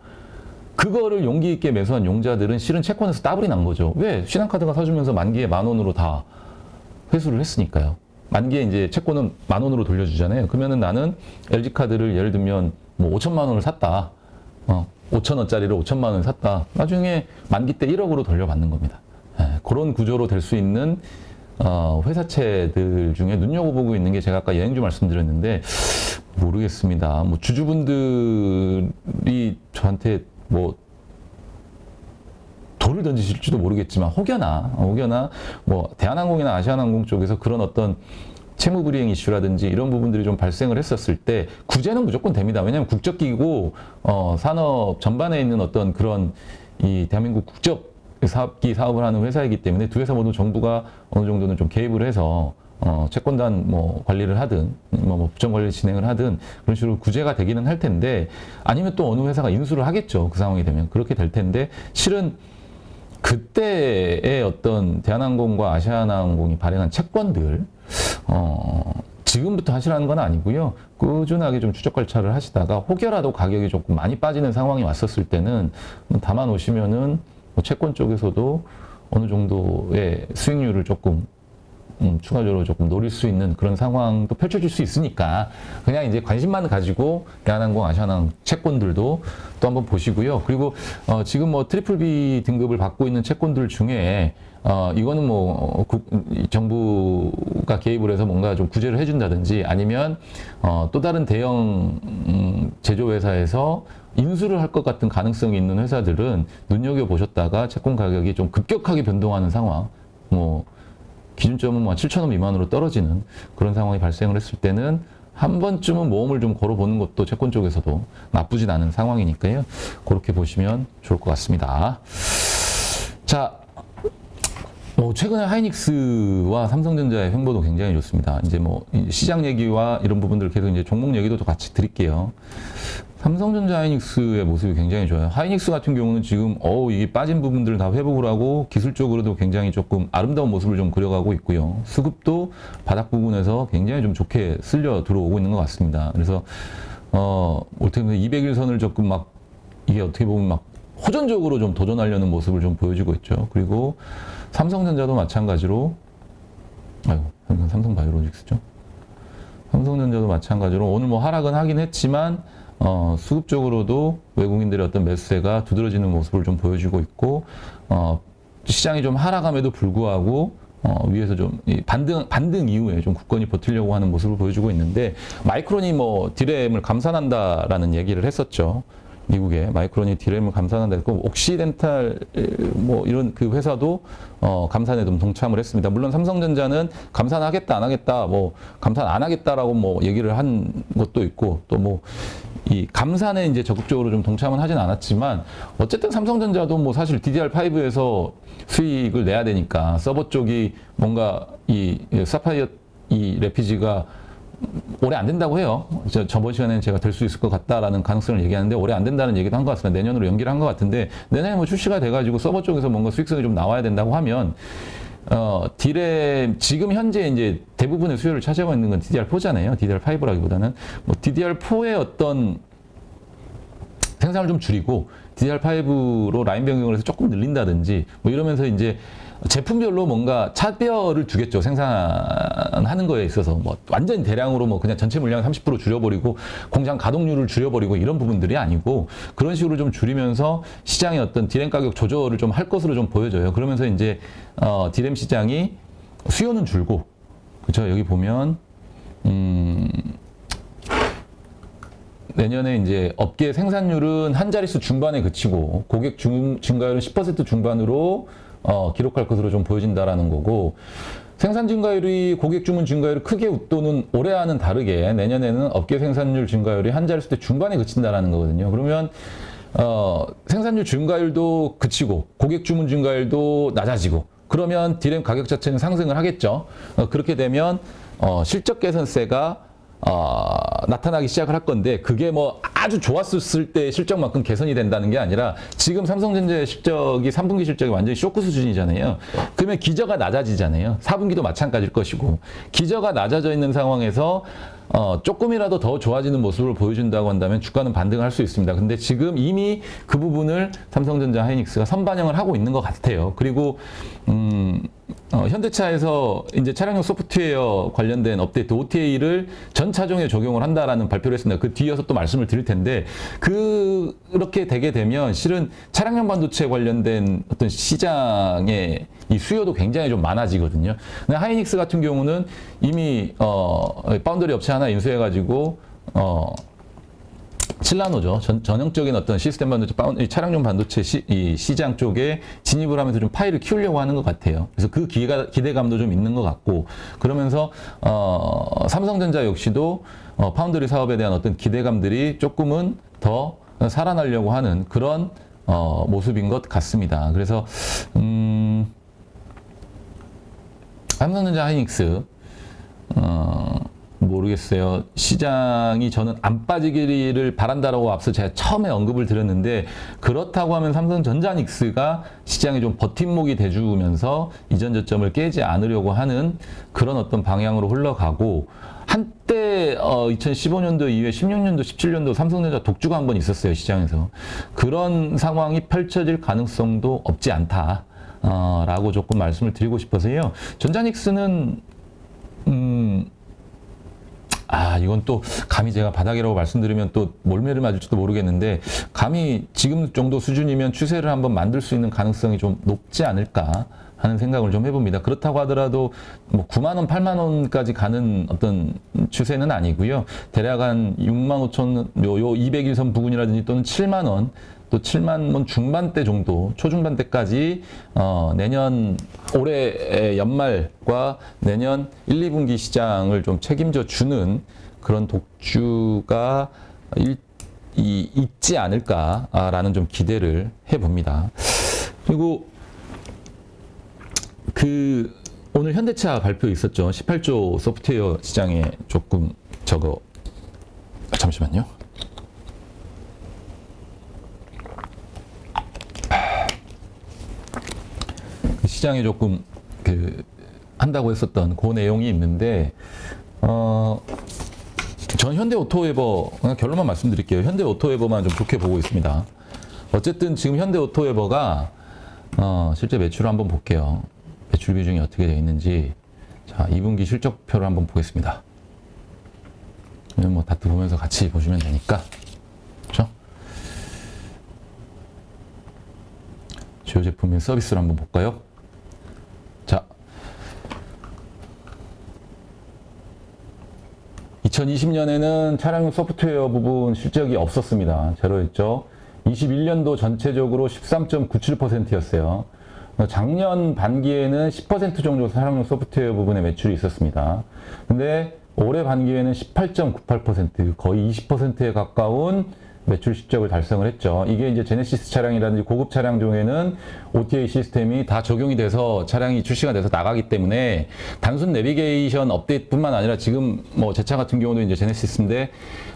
그거를 용기 있게 매수한 용자들은 실은 채권에서 따블이 난 거죠. 왜? 신한카드가 사주면서 만기에 10,000원으로 다 회수를 했으니까요. 만기에 이제 채권은 10,000원으로 돌려주잖아요. 그러면은 나는 LG카드를 예를 들면 뭐 5천만 원을 샀다. 5,000원짜리를 5천만 원 샀다. 나중에 만기 때 1억으로 돌려받는 겁니다. 그런 구조로 될 수 있는 회사채들 중에 눈여겨보고 있는 게, 제가 아까 여행주 말씀드렸는데 모르겠습니다. 뭐 주주분들이 저한테 뭐 돌을 던지실지도 모르겠지만 혹여나 뭐 대한항공이나 아시아나항공 쪽에서 그런 어떤 채무불이행 이슈라든지 이런 부분들이 좀 발생을 했었을 때 구제는 무조건 됩니다. 왜냐하면 국적기고 산업 전반에 있는 어떤 그런 이 대한민국 국적 사업기 사업을 하는 회사이기 때문에 두 회사 모두 정부가 어느 정도는 좀 개입을 해서 채권단 뭐 관리를 하든 뭐 부정 관리 진행을 하든 그런 식으로 구제가 되기는 할 텐데, 아니면 또 어느 회사가 인수를 하겠죠. 그 상황이 되면 그렇게 될 텐데, 실은 그때의 어떤 대한항공과 아시아나항공이 발행한 채권들 지금부터 하시라는 건 아니고요. 꾸준하게 좀 추적 관찰을 하시다가 혹여라도 가격이 조금 많이 빠지는 상황이 왔었을 때는 담아 놓으시면은 뭐 채권 쪽에서도 어느 정도의 수익률을 조금 추가적으로 조금 노릴 수 있는 그런 상황도 펼쳐질 수 있으니까, 그냥 이제 관심만 가지고 대한항공, 아시아나항공 채권들도 또 한번 보시고요. 그리고 지금 뭐 트리플 B 등급을 받고 있는 채권들 중에 이거는 뭐 정부가 개입을 해서 뭔가 좀 구제를 해준다든지, 아니면 또 다른 대형 제조회사에서 인수를 할 것 같은 가능성이 있는 회사들은 눈여겨보셨다가 채권 가격이 좀 급격하게 변동하는 상황, 뭐 기준점은 뭐 7,000원 미만으로 떨어지는 그런 상황이 발생을 했을 때는 한 번쯤은 모험을 좀 걸어보는 것도 채권 쪽에서도 나쁘진 않은 상황이니까요. 그렇게 보시면 좋을 것 같습니다. 자, 최근에 하이닉스와 삼성전자의 횡보도 굉장히 좋습니다. 이제 뭐 시장 얘기와 이런 부분들을 계속 이제 종목 얘기도 또 같이 드릴게요. 삼성전자 하이닉스의 모습이 굉장히 좋아요. 하이닉스 같은 경우는 지금 이게 빠진 부분들을 다 회복을 하고 기술적으로도 굉장히 조금 아름다운 모습을 좀 그려가고 있고요. 수급도 바닥 부분에서 굉장히 좀 좋게 쓸려 들어오고 있는 것 같습니다. 그래서 어떻게 보면 200일선을 조금 막 이게 어떻게 보면 막 호전적으로 좀 도전하려는 모습을 좀 보여주고 있죠. 그리고 삼성전자도 마찬가지로 삼성바이오로직스죠. 삼성전자도 마찬가지로 오늘 뭐 하락은 하긴 했지만 수급적으로도 외국인들의 어떤 매수세가 두드러지는 모습을 좀 보여주고 있고 시장이 좀 하락함에도 불구하고 위에서 좀 반등 이후에 좀 굳건히 버티려고 하는 모습을 보여주고 있는데 마이크론이 뭐 디램을 감산한다라는 얘기를 했었죠. 미국의 마이크론이 디램을 감산한다 했고 옥시덴탈 뭐 이런 그 회사도 감산에 좀 동참을 했습니다. 물론 삼성전자는 감산하겠다 안 하겠다 뭐 감산 안 하겠다라고 뭐 얘기를 한 것도 있고 또 뭐 이 감산에 이제 적극적으로 좀 동참은 하진 않았지만 어쨌든 삼성전자도 뭐 사실 DDR5에서 수익을 내야 되니까 서버 쪽이 뭔가 이 사파이어 이 레피지가 올해 안 된다고 해요. 저번 시간에는 제가 될 수 있을 것 같다라는 가능성을 얘기하는데 올해 안 된다는 얘기도 한 것 같습니다. 내년으로 연기를 한 것 같은데 내년에 뭐 출시가 돼가지고 서버 쪽에서 뭔가 수익성이 좀 나와야 된다고 하면 디램 지금 현재 이제 대부분의 수요를 차지하고 있는 건 DDR4잖아요. DDR5라기보다는 뭐 DDR4의 어떤 생산을 좀 줄이고 DDR5로 라인 변경을 해서 조금 늘린다든지 뭐 이러면서 이제 제품별로 뭔가 차별을 두겠죠. 생산하는 거에 있어서 뭐 완전 대량으로 뭐 그냥 전체 물량을 30% 줄여버리고 공장 가동률을 줄여버리고 이런 부분들이 아니고 그런 식으로 좀 줄이면서 시장의 어떤 디램 가격 조절을 좀 할 것으로 좀 보여져요. 그러면서 이제 디램 시장이 수요는 줄고 그렇죠. 여기 보면 내년에 이제 업계 생산률은 한 자릿수 중반에 그치고 고객 증가율은 10% 중반으로 기록할 것으로 좀 보여진다라는 거고 생산 증가율이 고객 주문 증가율을 크게 웃도는 올해와는 다르게 내년에는 업계 생산율 증가율이 한 자릿수 대 중반에 그친다라는 거거든요. 그러면 생산율 증가율도 그치고 고객 주문 증가율도 낮아지고 그러면 디램 가격 자체는 상승을 하겠죠. 그렇게 되면 실적 개선세가 나타나기 시작을 할 건데 그게 뭐 아주 좋았을 때 실적만큼 개선이 된다는 게 아니라 지금 삼성전자의 실적이 3분기 실적이 완전히 쇼크 수준이잖아요. 그러면 기저가 낮아지잖아요. 4분기도 마찬가지일 것이고 기저가 낮아져 있는 상황에서 조금이라도 더 좋아지는 모습을 보여준다고 한다면 주가는 반등할 수 있습니다. 근데 지금 이미 그 부분을 삼성전자 하이닉스가 선반영을 하고 있는 것 같아요. 그리고 현대차에서 이제 차량용 소프트웨어 관련된 업데이트 OTA를 전 차종에 적용을 한다라는 발표를 했습니다. 그 뒤이어서 또 말씀을 드릴 텐데 그렇게 되게 되면 실은 차량용 반도체 관련된 어떤 시장의 이 수요도 굉장히 좀 많아지거든요. 근데 하이닉스 같은 경우는 이미 파운더리 업체 하나 인수해가지고 칠라노죠. 전형적인 어떤 시스템 반도체, 차량용 반도체 시장 쪽에 진입을 하면서 좀 파이를 키우려고 하는 것 같아요. 그래서 그 기대감도 좀 있는 것 같고, 그러면서, 삼성전자 역시도, 파운드리 사업에 대한 어떤 기대감들이 조금은 더 살아나려고 하는 그런, 모습인 것 같습니다. 그래서, 삼성전자 하이닉스, 모르겠어요. 시장이 저는 안 빠지기를 바란다라고 앞서 제가 처음에 언급을 드렸는데 그렇다고 하면 삼성전자닉스가 시장에 좀 버팀목이 돼주면서 이전 저점을 깨지 않으려고 하는 그런 어떤 방향으로 흘러가고 한때 2015년도 이후에 16년도, 17년도 삼성전자 독주가 한 번 있었어요. 시장에서. 그런 상황이 펼쳐질 가능성도 없지 않다. 라고 조금 말씀을 드리고 싶어서요. 전자닉스는 이건 또 감히 제가 바닥이라고 말씀드리면 또 몰매를 맞을지도 모르겠는데 감히 지금 정도 수준이면 추세를 한번 만들 수 있는 가능성이 좀 높지 않을까 하는 생각을 좀 해봅니다. 그렇다고 하더라도 뭐 9만 원, 8만 원까지 가는 어떤 추세는 아니고요. 대략 한 6만 5천 요 200일선 부근이라든지 또는 7만 원, 또 7만 원 중반대 정도, 초중반대까지 내년 올해 연말과 내년 1, 2분기 시장을 좀 책임져 주는 그런 독주가 있지 않을까라는 좀 기대를 해봅니다. 그리고 오늘 현대차 발표 있었죠. 18조 소프트웨어 시장에 조금 잠시만요. 시장에 조금 한다고 했었던 그 내용이 있는데, 전 현대오토웨버, 그냥 결론만 말씀드릴게요. 현대오토웨버만 좀 좋게 보고 있습니다. 어쨌든 지금 현대오토웨버가 실제 매출을 한번 볼게요. 매출 비중이 어떻게 되어 있는지. 자, 2분기 실적표를 한번 보겠습니다. 뭐 다트 보면서 같이 보시면 되니까. 그렇죠? 주요 제품인 서비스를 한번 볼까요? 자, 2020년에는 차량용 소프트웨어 부분 실적이 없었습니다. 제로였죠. 21년도 전체적으로 13.97%였어요. 작년 반기에는 10% 정도 차량용 소프트웨어 부분의 매출이 있었습니다. 근데 올해 반기에는 18.98%, 거의 20%에 가까운 매출 실적을 달성을 했죠. 이게 이제 제네시스 차량이라든지 고급 차량 중에는 OTA 시스템이 다 적용이 돼서 차량이 출시가 돼서 나가기 때문에 단순 내비게이션 업데이트뿐만 아니라 지금 뭐 제 차 같은 경우도 이제 제네시스인데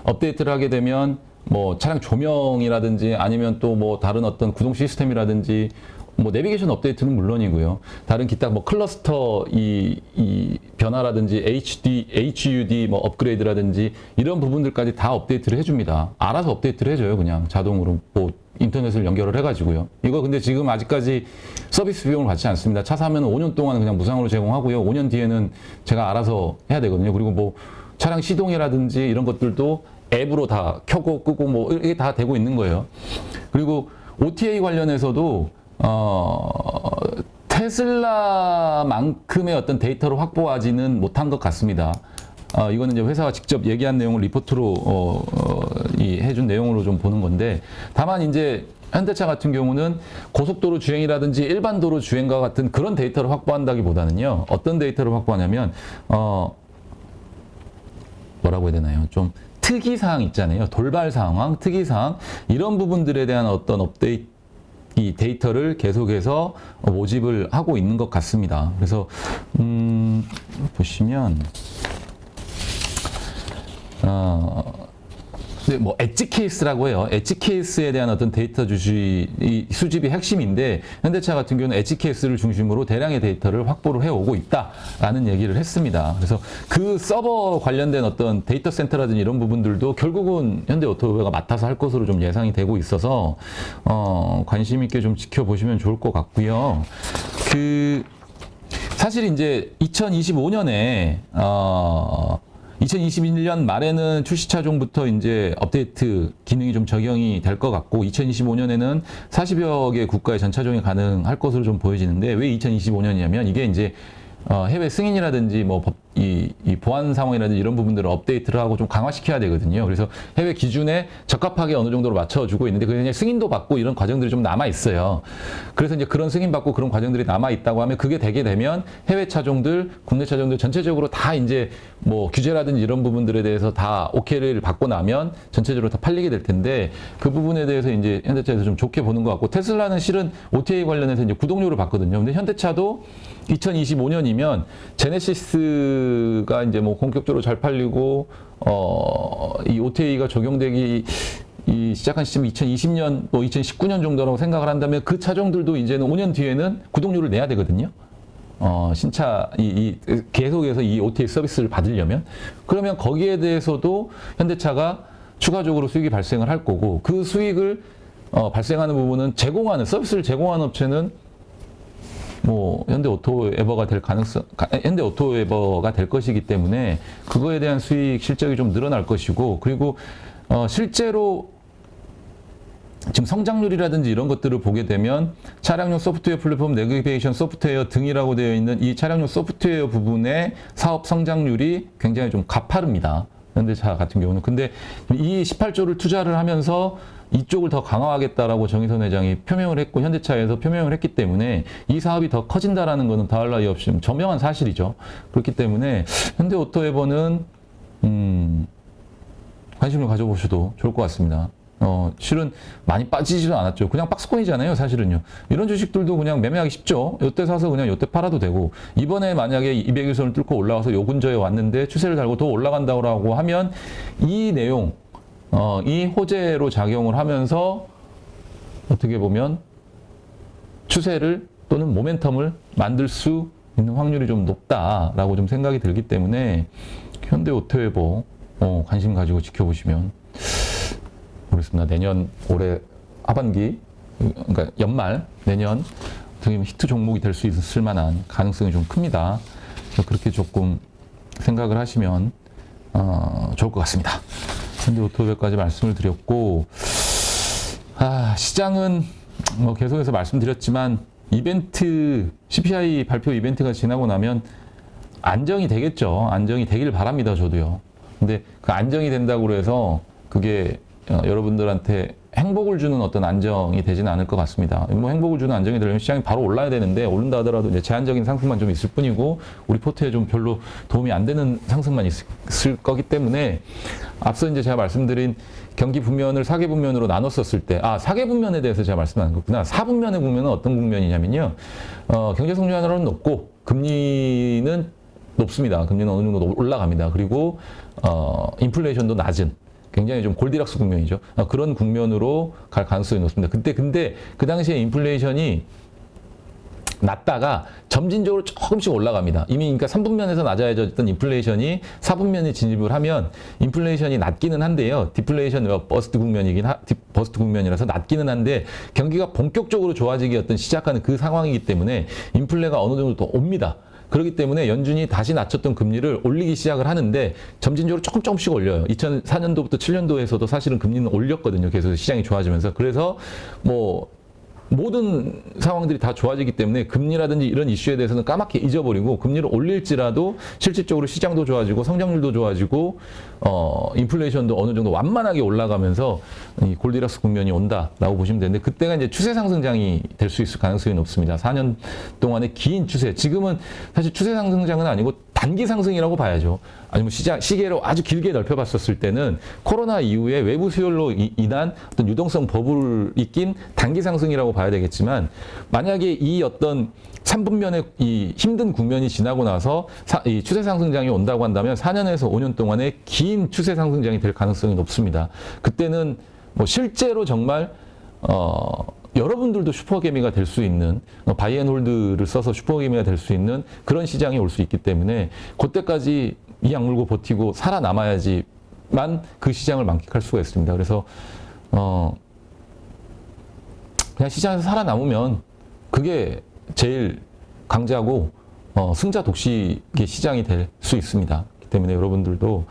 업데이트를 하게 되면 뭐 차량 조명이라든지 아니면 또 뭐 다른 어떤 구동 시스템이라든지 뭐 내비게이션 업데이트는 물론이고요. 다른 기타 뭐 클러스터 이 변화라든지 HUD 뭐 업그레이드라든지 이런 부분들까지 다 업데이트를 해줍니다. 알아서 업데이트를 해줘요. 그냥 자동으로 뭐 인터넷을 연결을 해가지고요. 이거 근데 지금 아직까지 서비스 비용을 받지 않습니다. 차 사면 5년 동안 그냥 무상으로 제공하고요. 5년 뒤에는 제가 알아서 해야 되거든요. 그리고 뭐 차량 시동이라든지 이런 것들도 앱으로 다 켜고 끄고 뭐 이게 다 되고 있는 거예요. 그리고 OTA 관련해서도 테슬라만큼의 어떤 데이터를 확보하지는 못한 것 같습니다. 이거는 이제 회사가 직접 얘기한 내용을 리포트로 해준 내용으로 좀 보는 건데, 다만 이제 현대차 같은 경우는 고속도로 주행이라든지 일반 도로 주행과 같은 그런 데이터를 확보한다기보다는요, 어떤 데이터를 확보하냐면 뭐라고 해야 되나요? 좀 특이사항 있잖아요. 돌발 상황, 특이사항 이런 부분들에 대한 어떤 업데이트 이 데이터를 계속해서 모집을 하고 있는 것 같습니다. 그래서 보시면 네, 뭐 엣지 케이스라고 해요. 엣지 케이스에 대한 어떤 데이터 수집이 핵심인데, 현대차 같은 경우는 엣지 케이스를 중심으로 대량의 데이터를 확보를 해오고 있다라는 얘기를 했습니다. 그래서 그 서버 관련된 어떤 데이터 센터라든지 이런 부분들도 결국은 현대오토웨버가 맡아서 할 것으로 좀 예상이 되고 있어서 관심 있게 좀 지켜보시면 좋을 것 같고요. 사실 이제 2025년에 2021년 말에는 출시 차종부터 이제 업데이트 기능이 좀 적용이 될 것 같고, 2025년에는 40여 개 국가의 전 차종이 가능할 것으로 좀 보여지는데, 왜 2025년이냐면 이게 이제 해외 승인이라든지 뭐 이 보안 상황이라든지 이런 부분들을 업데이트를 하고 좀 강화시켜야 되거든요. 그래서 해외 기준에 적합하게 어느 정도로 맞춰주고 있는데, 그게 그냥 승인도 받고 이런 과정들이 좀 남아 있어요. 그래서 이제 그런 승인 받고 그런 과정들이 남아 있다고 하면, 그게 되게 되면 해외 차종들, 국내 차종들 전체적으로 다 이제 뭐 규제라든지 이런 부분들에 대해서 다 오케이를 받고 나면 전체적으로 다 팔리게 될 텐데, 그 부분에 대해서 이제 현대차에서 좀 좋게 보는 것 같고, 테슬라는 실은 OTA 관련해서 이제 구독료를 받거든요. 근데 현대차도 2025년이면 제네시스가 이제 뭐 본격적으로 잘 팔리고 이 OTA가 적용되기 시작한 시점이 2020년, 뭐 2019년 정도라고 생각을 한다면, 그 차종들도 이제는 5년 뒤에는 구독료를 내야 되거든요. 신차 계속해서 이 OTA 서비스를 받으려면, 그러면 거기에 대해서도 현대차가 추가적으로 수익이 발생을 할 거고, 그 수익을 발생하는 부분은 서비스를 제공하는 업체는 뭐 현대오토웨버가 될 것이기 때문에, 그거에 대한 수익 실적이 좀 늘어날 것이고, 그리고 실제로 지금 성장률이라든지 이런 것들을 보게 되면 차량용 소프트웨어 플랫폼, 내비게이션 소프트웨어 등이라고 되어 있는 이 차량용 소프트웨어 부분의 사업 성장률이 굉장히 좀 가파릅니다. 현대차 같은 경우는. 근데 이 18조를 투자를 하면서 이쪽을 더 강화하겠다라고 정의선 회장이 표명을 했고, 현대차에서 표명을 했기 때문에 이 사업이 더 커진다라는 것은 더할 나위 없이 저명한 사실이죠. 그렇기 때문에 현대오토웨버는 관심을 가져보셔도 좋을 것 같습니다. 실은 많이 빠지지도 않았죠. 그냥 박스권이잖아요, 사실은요. 이런 주식들도 그냥 매매하기 쉽죠. 요때 사서 그냥 요때 팔아도 되고, 이번에 만약에 200일선을 뚫고 올라와서 요 근처에 왔는데 추세를 달고 더 올라간다고 하면 이 내용, 이 호재로 작용을 하면서 어떻게 보면 추세를 또는 모멘텀을 만들 수 있는 확률이 좀 높다라고 좀 생각이 들기 때문에 현대오토웨버 관심 가지고 지켜보시면 모르겠습니다. 내년 올해 하반기, 그러니까 연말 내년 어떻게 보면 히트 종목이 될 수 있을 만한 가능성이 좀 큽니다. 그래서 그렇게 조금 생각을 하시면 좋을 것 같습니다. 현대오토웨버까지 말씀을 드렸고, 시장은 뭐 계속해서 말씀드렸지만 이벤트, CPI 발표 이벤트가 지나고 나면 안정이 되겠죠. 안정이 되길 바랍니다. 저도요. 근데 그 안정이 된다고 해서 그게 여러분들한테 행복을 주는 어떤 안정이 되지는 않을 것 같습니다. 뭐 행복을 주는 안정이 되려면 시장이 바로 올라야 되는데, 오른다 하더라도 이제 제한적인 상승만 좀 있을 뿐이고 우리 포트에 좀 별로 도움이 안 되는 상승만 있을 거기 때문에, 앞서 이제 제가 말씀드린 경기 분면을 4개 분면으로 나눴었을 때, 4개 분면에 대해서 제가 말씀 안 했구나. 4분면의 국면은 어떤 국면이냐면요. 경제 성장률은 높고 금리는 높습니다. 금리는 어느 정도 올라갑니다. 그리고 인플레이션도 낮은, 굉장히 좀 골디락스 국면이죠. 그런 국면으로 갈 가능성이 높습니다. 근데 그 당시에 인플레이션이 낮다가 점진적으로 조금씩 올라갑니다. 이미 그러니까 3분면에서 낮아졌던 인플레이션이 4분면에 진입을 하면 인플레이션이 낮기는 한데요. 디플레이션 버스트 버스트 국면이라서 낮기는 한데, 경기가 본격적으로 좋아지기 시작하는 그 상황이기 때문에 인플레가 어느 정도 더 옵니다. 그렇기 때문에 연준이 다시 낮췄던 금리를 올리기 시작을 하는데 점진적으로 조금씩 올려요. 2004년도부터 7년도에서도 사실은 금리는 올렸거든요. 계속 시장이 좋아지면서. 그래서 뭐 모든 상황들이 다 좋아지기 때문에 금리라든지 이런 이슈에 대해서는 까맣게 잊어버리고, 금리를 올릴지라도 실질적으로 시장도 좋아지고 성장률도 좋아지고 인플레이션도 어느 정도 완만하게 올라가면서 이 골디락스 국면이 온다라고 보시면 되는데, 그때가 이제 추세 상승장이 될 수 있을 가능성이 높습니다. 4년 동안의 긴 추세. 지금은 사실 추세 상승장은 아니고 단기 상승이라고 봐야죠. 아니면 시계로 아주 길게 넓혀봤었을 때는 코로나 이후에 외부 수요로 인한 어떤 유동성 버블이 낀 단기 상승이라고 봐야 되겠지만, 만약에 이 어떤 3분면의 이 힘든 국면이 지나고 나서 이 추세 상승장이 온다고 한다면 4년에서 5년 동안의 긴 추세 상승장이 될 가능성이 높습니다. 그때는 뭐 실제로 정말 여러분들도 슈퍼개미가 될 수 있는, 바이앤홀드를 써서 슈퍼개미가 될 수 있는 그런 시장이 올 수 있기 때문에, 그때까지 이 악물고 버티고 살아남아야지만 그 시장을 만끽할 수가 있습니다. 그래서 그냥 시장에서 살아남으면 그게 제일 강자고 승자 독식의 시장이 될 수 있습니다. 그렇기 때문에 여러분들도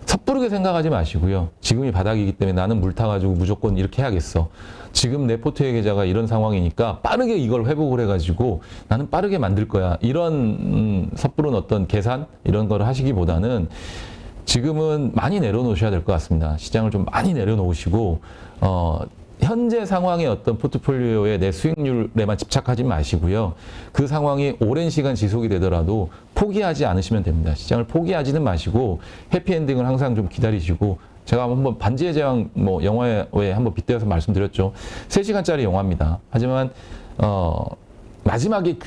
섣부르게 생각하지 마시고요. 지금이 바닥이기 때문에 나는 물 타가지고 무조건 이렇게 해야겠어. 지금 내 포트의 계좌가 이런 상황이니까 빠르게 이걸 회복을 해가지고 나는 빠르게 만들 거야. 이런 섣부른 어떤 계산 이런 걸 하시기보다는 지금은 많이 내려놓으셔야 될 것 같습니다. 시장을 좀 많이 내려놓으시고 현재 상황의 어떤 포트폴리오의 내 수익률에만 집착하지 마시고요. 그 상황이 오랜 시간 지속이 되더라도 포기하지 않으시면 됩니다. 시장을 포기하지는 마시고 해피엔딩을 항상 좀 기다리시고, 제가 한번 반지의 제왕 영화에 한번 빗대어서 말씀드렸죠. 3시간짜리 영화입니다. 하지만 마지막에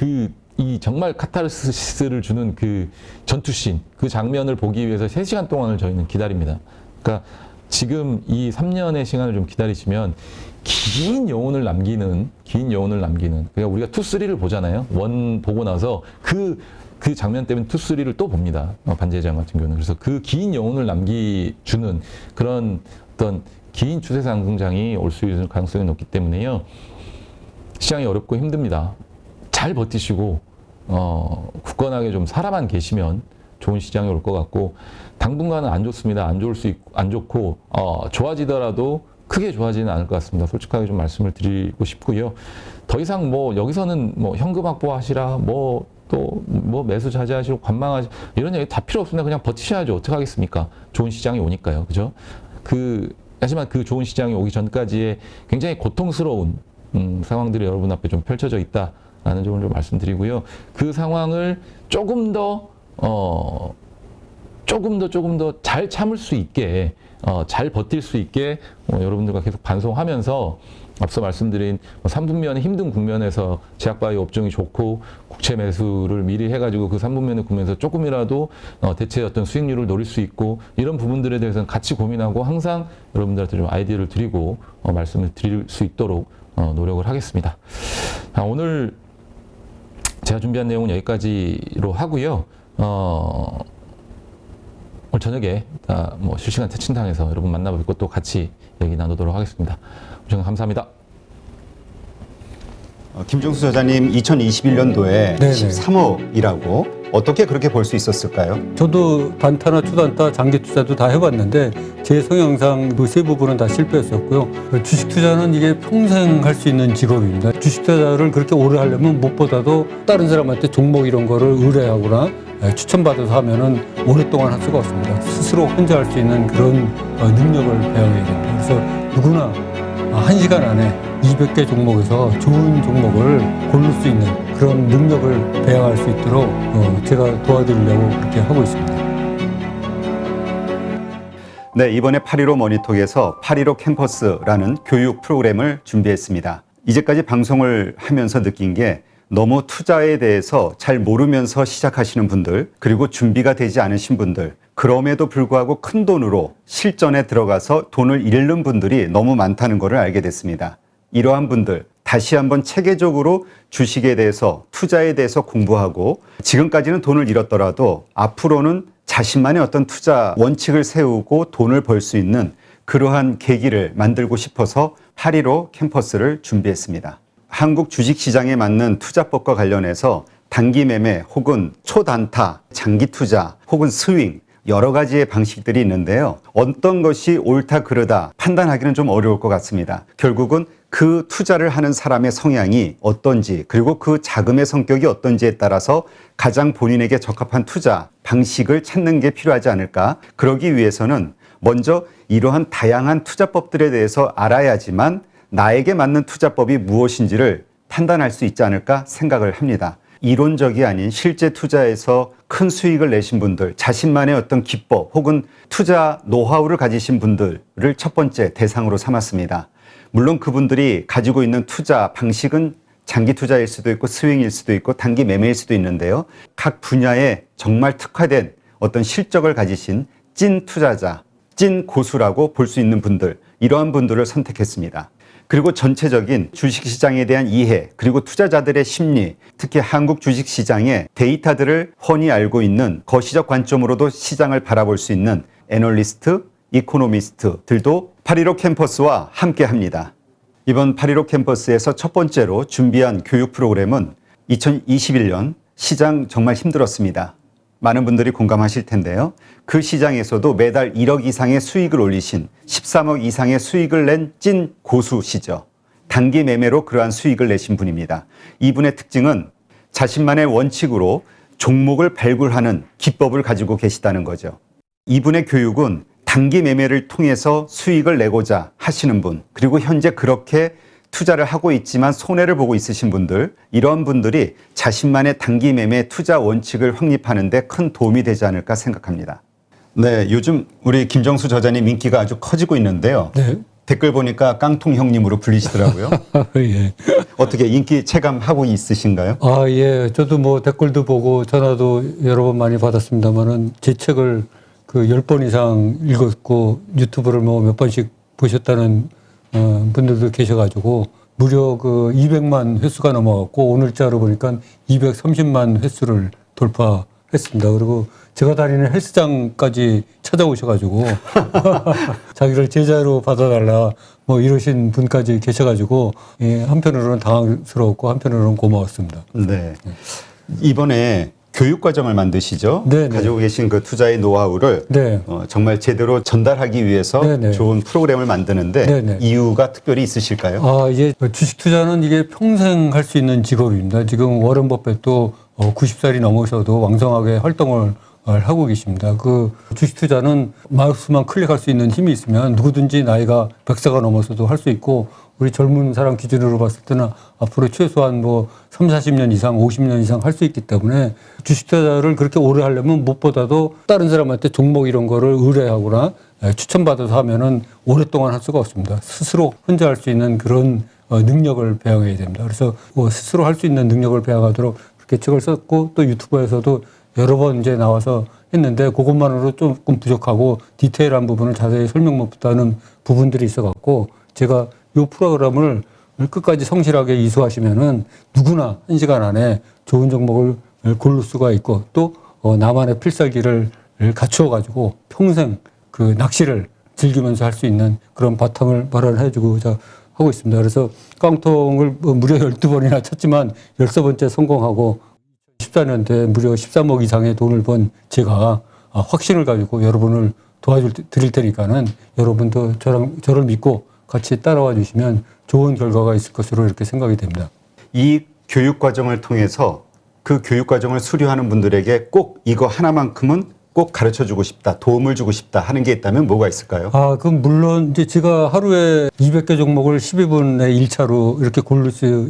이 정말 카타르시스를 주는 그 전투씬, 그 장면을 보기 위해서 3시간 동안을 저희는 기다립니다. 그러니까 지금 이 3년의 시간을 좀 기다리시면 긴 여운을 남기는, 그러니까 우리가 2, 3를 보잖아요. 1 보고 나서 그 장면 때문에 2, 3를 또 봅니다. 반지의 제왕 같은 경우는. 그래서 그 긴 여운을 남기주는 그런 어떤 긴 추세 상승장이 올 수 있는 가능성이 높기 때문에요. 시장이 어렵고 힘듭니다. 잘 버티시고 굳건하게 좀 살아만 계시면 좋은 시장이 올 것 같고, 당분간은 안 좋습니다. 안 좋고 좋아지더라도 크게 좋아지는 않을 것 같습니다. 솔직하게 좀 말씀을 드리고 싶고요. 더 이상 여기서는 현금 확보하시라, 매수 자제하시고 관망하시, 이런 얘기 다 필요 없습니다. 그냥 버티셔야죠. 어떻게 하겠습니까? 좋은 시장이 오니까요. 그죠? 하지만 그 좋은 시장이 오기 전까지의 굉장히 고통스러운 상황들이 여러분 앞에 좀 펼쳐져 있다라는 점을 좀 말씀드리고요. 그 상황을 조금 더 조금 더 잘 참을 수 있게, 잘 버틸 수 있게 여러분들과 계속 반성하면서 앞서 말씀드린 3분면의 힘든 국면에서 제약바이오 업종이 좋고 국채 매수를 미리 해가지고 그 3분면의 국면에서 조금이라도 대체 어떤 수익률을 노릴 수 있고 이런 부분들에 대해서는 같이 고민하고 항상 여러분들한테 좀 아이디어를 드리고 말씀을 드릴 수 있도록 노력을 하겠습니다. 오늘 제가 준비한 내용은 여기까지로 하고요. 오늘 저녁에 뭐 실시간 채팅방에서 여러분 만나뵙고 또 같이 얘기 나누도록 하겠습니다. 정말 감사합니다. 김종수 저자님 2021년도에 13억이라고 어떻게 그렇게 벌 수 있었을까요? 저도 단타나 초단타, 장기 투자도 다 해봤는데 제 성향상 그 세 부분은 다 실패했었고요. 주식 투자는 이게 평생 할 수 있는 직업입니다. 주식 투자를 그렇게 오래 하려면 무엇보다도 다른 사람한테 종목 이런 거를 의뢰하거나 추천받아서 하면은 오랫동안 할 수가 없습니다. 스스로 혼자 할 수 있는 그런 능력을 배워야 됩니다. 그래서 누구나 1시간 안에 200개 종목에서 좋은 종목을 고를 수 있는 그런 능력을 배워갈 수 있도록 제가 도와드리려고 그렇게 하고 있습니다. 네, 이번에 8.15 머니톡에서 8.15 캠퍼스라는 교육 프로그램을 준비했습니다. 이제까지 방송을 하면서 느낀 게 너무 투자에 대해서 잘 모르면서 시작하시는 분들, 그리고 준비가 되지 않으신 분들, 그럼에도 불구하고 큰 돈으로 실전에 들어가서 돈을 잃는 분들이 너무 많다는 것을 알게 됐습니다. 이러한 분들, 다시 한번 체계적으로 주식에 대해서, 투자에 대해서 공부하고 지금까지는 돈을 잃었더라도 앞으로는 자신만의 어떤 투자 원칙을 세우고 돈을 벌 수 있는 그러한 계기를 만들고 싶어서 8.15 캠퍼스를 준비했습니다. 한국 주식시장에 맞는 투자법과 관련해서 단기 매매 혹은 초단타, 장기 투자 혹은 스윙 여러 가지의 방식들이 있는데요. 어떤 것이 옳다 그르다 판단하기는 좀 어려울 것 같습니다. 결국은 그 투자를 하는 사람의 성향이 어떤지 그리고 그 자금의 성격이 어떤지에 따라서 가장 본인에게 적합한 투자 방식을 찾는 게 필요하지 않을까. 그러기 위해서는 먼저 이러한 다양한 투자법들에 대해서 알아야지만 나에게 맞는 투자법이 무엇인지를 판단할 수 있지 않을까 생각을 합니다. 이론적이 아닌 실제 투자에서 큰 수익을 내신 분들, 자신만의 어떤 기법 혹은 투자 노하우를 가지신 분들을 첫 번째 대상으로 삼았습니다. 물론 그분들이 가지고 있는 투자 방식은 장기 투자일 수도 있고 스윙일 수도 있고 단기 매매일 수도 있는데요. 각 분야에 정말 특화된 어떤 실적을 가지신 찐 투자자, 찐 고수라고 볼 수 있는 분들, 이러한 분들을 선택했습니다. 그리고 전체적인 주식시장에 대한 이해, 그리고 투자자들의 심리, 특히 한국 주식시장의 데이터들을 훤히 알고 있는 거시적 관점으로도 시장을 바라볼 수 있는 애널리스트, 이코노미스트들도 8.15 캠퍼스와 함께 합니다. 이번 8.15 캠퍼스에서 첫 번째로 준비한 교육 프로그램은 2021년 시장 정말 힘들었습니다. 많은 분들이 공감하실 텐데요. 그 시장에서도 매달 1억 이상의 수익을 올리신 13억 이상의 수익을 낸 찐 고수시죠. 단기 매매로 그러한 수익을 내신 분입니다. 이분의 특징은 자신만의 원칙으로 종목을 발굴하는 기법을 가지고 계시다는 거죠. 이분의 교육은 단기 매매를 통해서 수익을 내고자 하시는 분, 그리고 현재 그렇게 투자를 하고 있지만 손해를 보고 있으신 분들, 이런 분들이 자신만의 단기 매매 투자 원칙을 확립하는 데 큰 도움이 되지 않을까 생각합니다. 네, 요즘 우리 김정수 저자님 인기가 아주 커지고 있는데요. 네. 댓글 보니까 깡통 형님으로 불리시더라고요. 예. 어떻게 인기 체감하고 있으신가요? 예. 저도 뭐 댓글도 보고 전화도 여러 번 많이 받았습니다만은 제 책을 그 10번 이상 읽었고 유튜브를 뭐 몇 번씩 보셨다는 분들도 계셔가지고 무려 그 200만 횟수가 넘어갔고 오늘자로 보니까 230만 횟수를 돌파했습니다. 그리고 제가 다니는 헬스장까지 찾아오셔가지고 자기를 제자로 받아달라 뭐 이러신 분까지 계셔가지고 한편으로는 당황스러웠고 한편으로는 고마웠습니다. 네. 이번에 교육과정을 만드시죠? 네네. 가지고 계신 그 투자의 노하우를 네. 정말 제대로 전달하기 위해서 네네. 좋은 프로그램을 만드는데 네네. 이유가 특별히 있으실까요? 이게 주식 투자는 이게 평생 할 수 있는 직업입니다. 지금 워런 버핏도 90살이 넘으셔도 왕성하게 활동을 하고 계십니다. 그 주식 투자는 마우스만 클릭할 수 있는 힘이 있으면 누구든지 나이가 100세가 넘어서도 할 수 있고 우리 젊은 사람 기준으로 봤을 때는 앞으로 최소한 뭐 3, 40년 이상, 50년 이상 할 수 있기 때문에 주식 투자를 그렇게 오래 하려면 무엇보다도 다른 사람한테 종목 이런 거를 의뢰하거나 추천받아서 하면은 오랫동안 할 수가 없습니다. 스스로 혼자 할 수 있는 그런 능력을 배워야 됩니다. 그래서 스스로 할 수 있는 능력을 배워가도록 그렇게 책을 썼고 또 유튜브에서도 여러 번 이제 나와서 했는데 그것만으로 조금 부족하고 디테일한 부분을 자세히 설명 못하는 부분들이 있어갖고 제가 이 프로그램을 끝까지 성실하게 이수하시면은 누구나 1시간 안에 좋은 종목을 고를 수가 있고 또 나만의 필살기를 갖추어 가지고 평생 그 낚시를 즐기면서 할 수 있는 그런 바탕을 마련해주고자 하고 있습니다. 그래서 깡통을 무려 12번이나 쳤지만 13번째 성공하고 14년도에 무려 13억 이상의 돈을 번 제가 확신을 가지고 여러분을 드릴 테니까는 여러분도 저를 믿고 같이 따라와 주시면 좋은 결과가 있을 것으로 이렇게 생각이 됩니다. 이 교육 과정을 통해서 그 교육 과정을 수료하는 분들에게 꼭 이거 하나만큼은 꼭 가르쳐 주고 싶다, 도움을 주고 싶다 하는 게 있다면 뭐가 있을까요? 그럼 물론 이제 제가 하루에 200개 종목을 12분의 1차로 이렇게 고를 수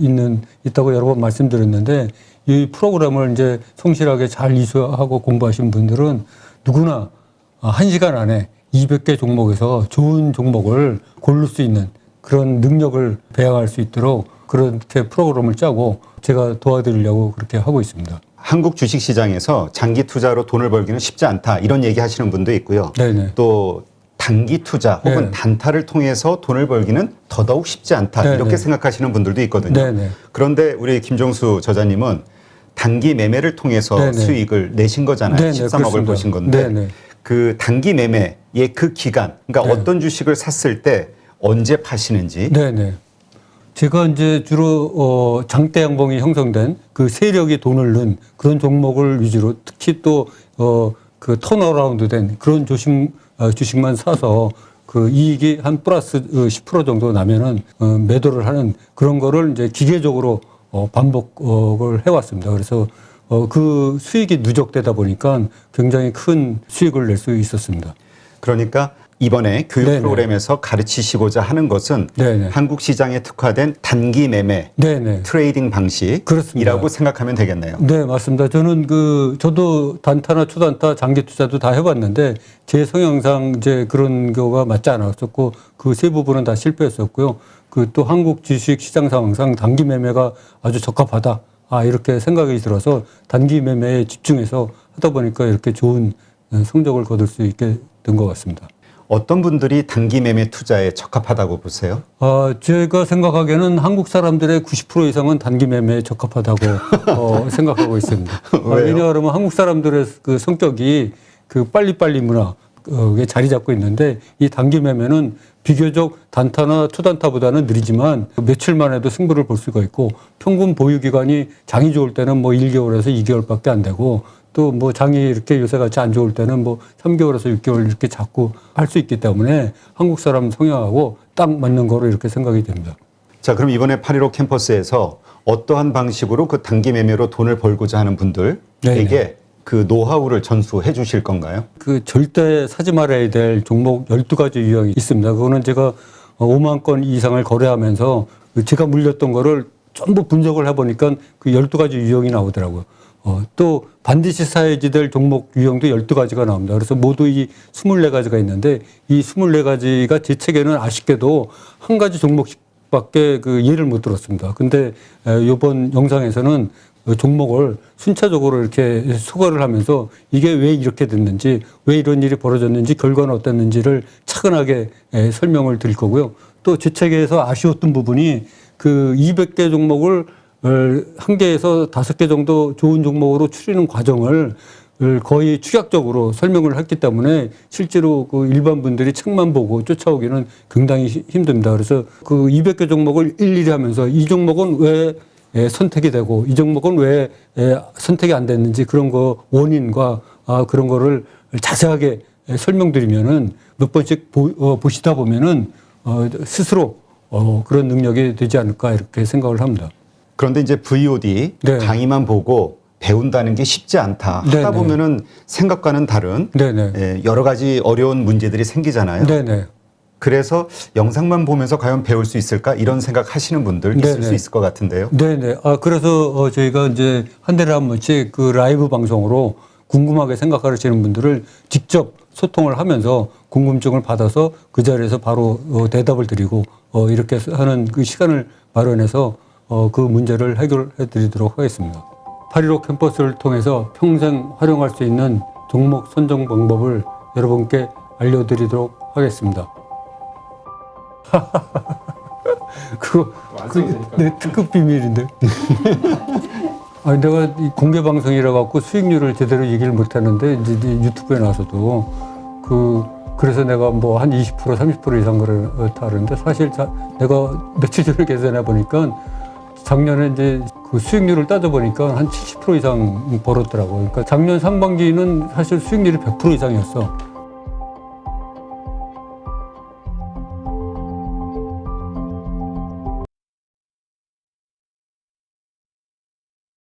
있다고 여러 번 말씀드렸는데 이 프로그램을 이제 성실하게 잘 이수하고 공부하신 분들은 누구나 1시간 안에 200개 종목에서 좋은 종목을 고를 수 있는 그런 능력을 배양할 수 있도록 그렇게 프로그램을 짜고 제가 도와드리려고 그렇게 하고 있습니다. 한국 주식시장에서 장기 투자로 돈을 벌기는 쉽지 않다 이런 얘기 하시는 분도 있고요. 네네. 또 단기 투자 혹은 네. 단타를 통해서 돈을 벌기는 더더욱 쉽지 않다 네네. 이렇게 생각하시는 분들도 있거든요. 네네. 그런데 우리 김종수 저자님은 단기 매매를 통해서 네네. 수익을 내신 거잖아요. 네네, 13억을 그렇습니다. 보신 건데 네네. 그 단기 매매의 그 기간, 그러니까 네. 어떤 주식을 샀을 때 언제 파시는지 네네. 제가 이제 주로 장대 양봉이 형성된 그 세력이 돈을 넣은 그런 종목을 위주로 특히 또 그 턴어라운드 된 그런 주식만 사서 그 이익이 한 플러스 10% 정도 나면은 매도를 하는 그런 거를 이제 기계적으로 반복을 해왔습니다. 그래서 그 수익이 누적되다 보니까 굉장히 큰 수익을 낼 수 있었습니다. 그러니까 이번에 교육 네네. 프로그램에서 가르치시고자 하는 것은 네네. 한국 시장에 특화된 단기 매매 네네. 트레이딩 방식이라고 그렇습니다. 생각하면 되겠네요. 네, 맞습니다. 저는 저도 단타나 초단타, 장기 투자도 다 해봤는데 제 성향상 이제 그런 거가 맞지 않았었고 그 세 부분은 다 실패했었고요. 그 또 한국 주식 시장 상황상 단기 매매가 아주 적합하다. 이렇게 생각이 들어서 단기 매매에 집중해서 하다 보니까 이렇게 좋은 성적을 거둘 수 있게 된 것 같습니다. 어떤 분들이 단기 매매 투자에 적합하다고 보세요? 제가 생각하기에는 한국 사람들의 90% 이상은 단기 매매에 적합하다고 생각하고 있습니다. 왜요? 왜냐하면 한국 사람들의 그 성격이 그 빨리빨리 문화에 자리 잡고 있는데 이 단기 매매는 비교적 단타나 초단타보다는 느리지만 며칠만 해도 승부를 볼 수가 있고 평균 보유 기간이 장이 좋을 때는 뭐 1개월에서 2개월밖에 안 되고 또 뭐 장이 이렇게 요새같이 안 좋을 때는 뭐 3개월에서 6개월 이렇게 잡고 할 수 있기 때문에 한국 사람 성향하고 딱 맞는 거로 이렇게 생각이 됩니다. 자, 그럼 이번에 8.15 캠퍼스에서 어떠한 방식으로 그 단기 매매로 돈을 벌고자 하는 분들에게 네네. 그 노하우를 전수해 주실 건가요? 그 절대 사지 말아야 될 종목 12가지 유형이 있습니다. 그거는 제가 5만 건 이상을 거래하면서 제가 물렸던 거를 전부 분석을 해보니까 그 12가지 유형이 나오더라고요. 또 반드시 사야지 될 종목 유형도 12가지가 나옵니다. 그래서 모두 이 24가지가 있는데 이 24가지가 제 책에는 아쉽게도 한 가지 종목씩밖에 그 예를 못 들었습니다. 근데 이번 영상에서는 종목을 순차적으로 이렇게 소개를 하면서 이게 왜 이렇게 됐는지, 왜 이런 일이 벌어졌는지, 결과는 어땠는지를 차근하게 설명을 드릴 거고요. 또 제 책에서 아쉬웠던 부분이 그 200개 종목을 1개에서 5개 정도 좋은 종목으로 추리는 과정을 거의 축약적으로 설명을 했기 때문에 실제로 그 일반 분들이 책만 보고 쫓아오기는 굉장히 힘듭니다. 그래서 그 200개 종목을 일일이 하면서 이 종목은 왜 선택이 되고 이 종목은 왜 선택이 안 됐는지 그런 거 원인과 그런 거를 자세하게 설명드리면은 몇 번씩 보시다 보면은 스스로 그런 능력이 되지 않을까 이렇게 생각을 합니다. 그런데 이제 VOD 네. 강의만 보고 배운다는 게 쉽지 않다. 하다 네네. 보면은 생각과는 다른 네네. 여러 가지 어려운 문제들이 생기잖아요. 네네. 그래서 영상만 보면서 과연 배울 수 있을까 이런 생각하시는 분들 있을 네네. 수 있을 것 같은데요. 네네. 그래서 저희가 이제 한 달에 한 번씩 그 라이브 방송으로 궁금하게 생각하시는 분들을 직접 소통을 하면서 궁금증을 받아서 그 자리에서 바로 대답을 드리고 이렇게 하는 그 시간을 마련해서 그 문제를 해결해 드리도록 하겠습니다. 8.15 캠퍼스를 통해서 평생 활용할 수 있는 종목 선정 방법을 여러분께 알려드리도록 하겠습니다. 그거 내 특급 비밀인데. 아니, 내가 이 공개 방송이라 갖고 수익률을 제대로 얘기를 못 하는데 이제 유튜브에 나와서도 그래서 내가 뭐 한 20% 30% 이상 그렇다는데 사실 내가 며칠 전에 계산해 보니까 작년에 이제 그 수익률을 따져 보니까 한 70% 이상 벌었더라고요. 그러니까 작년 상반기는 사실 수익률이 100% 이상이었어.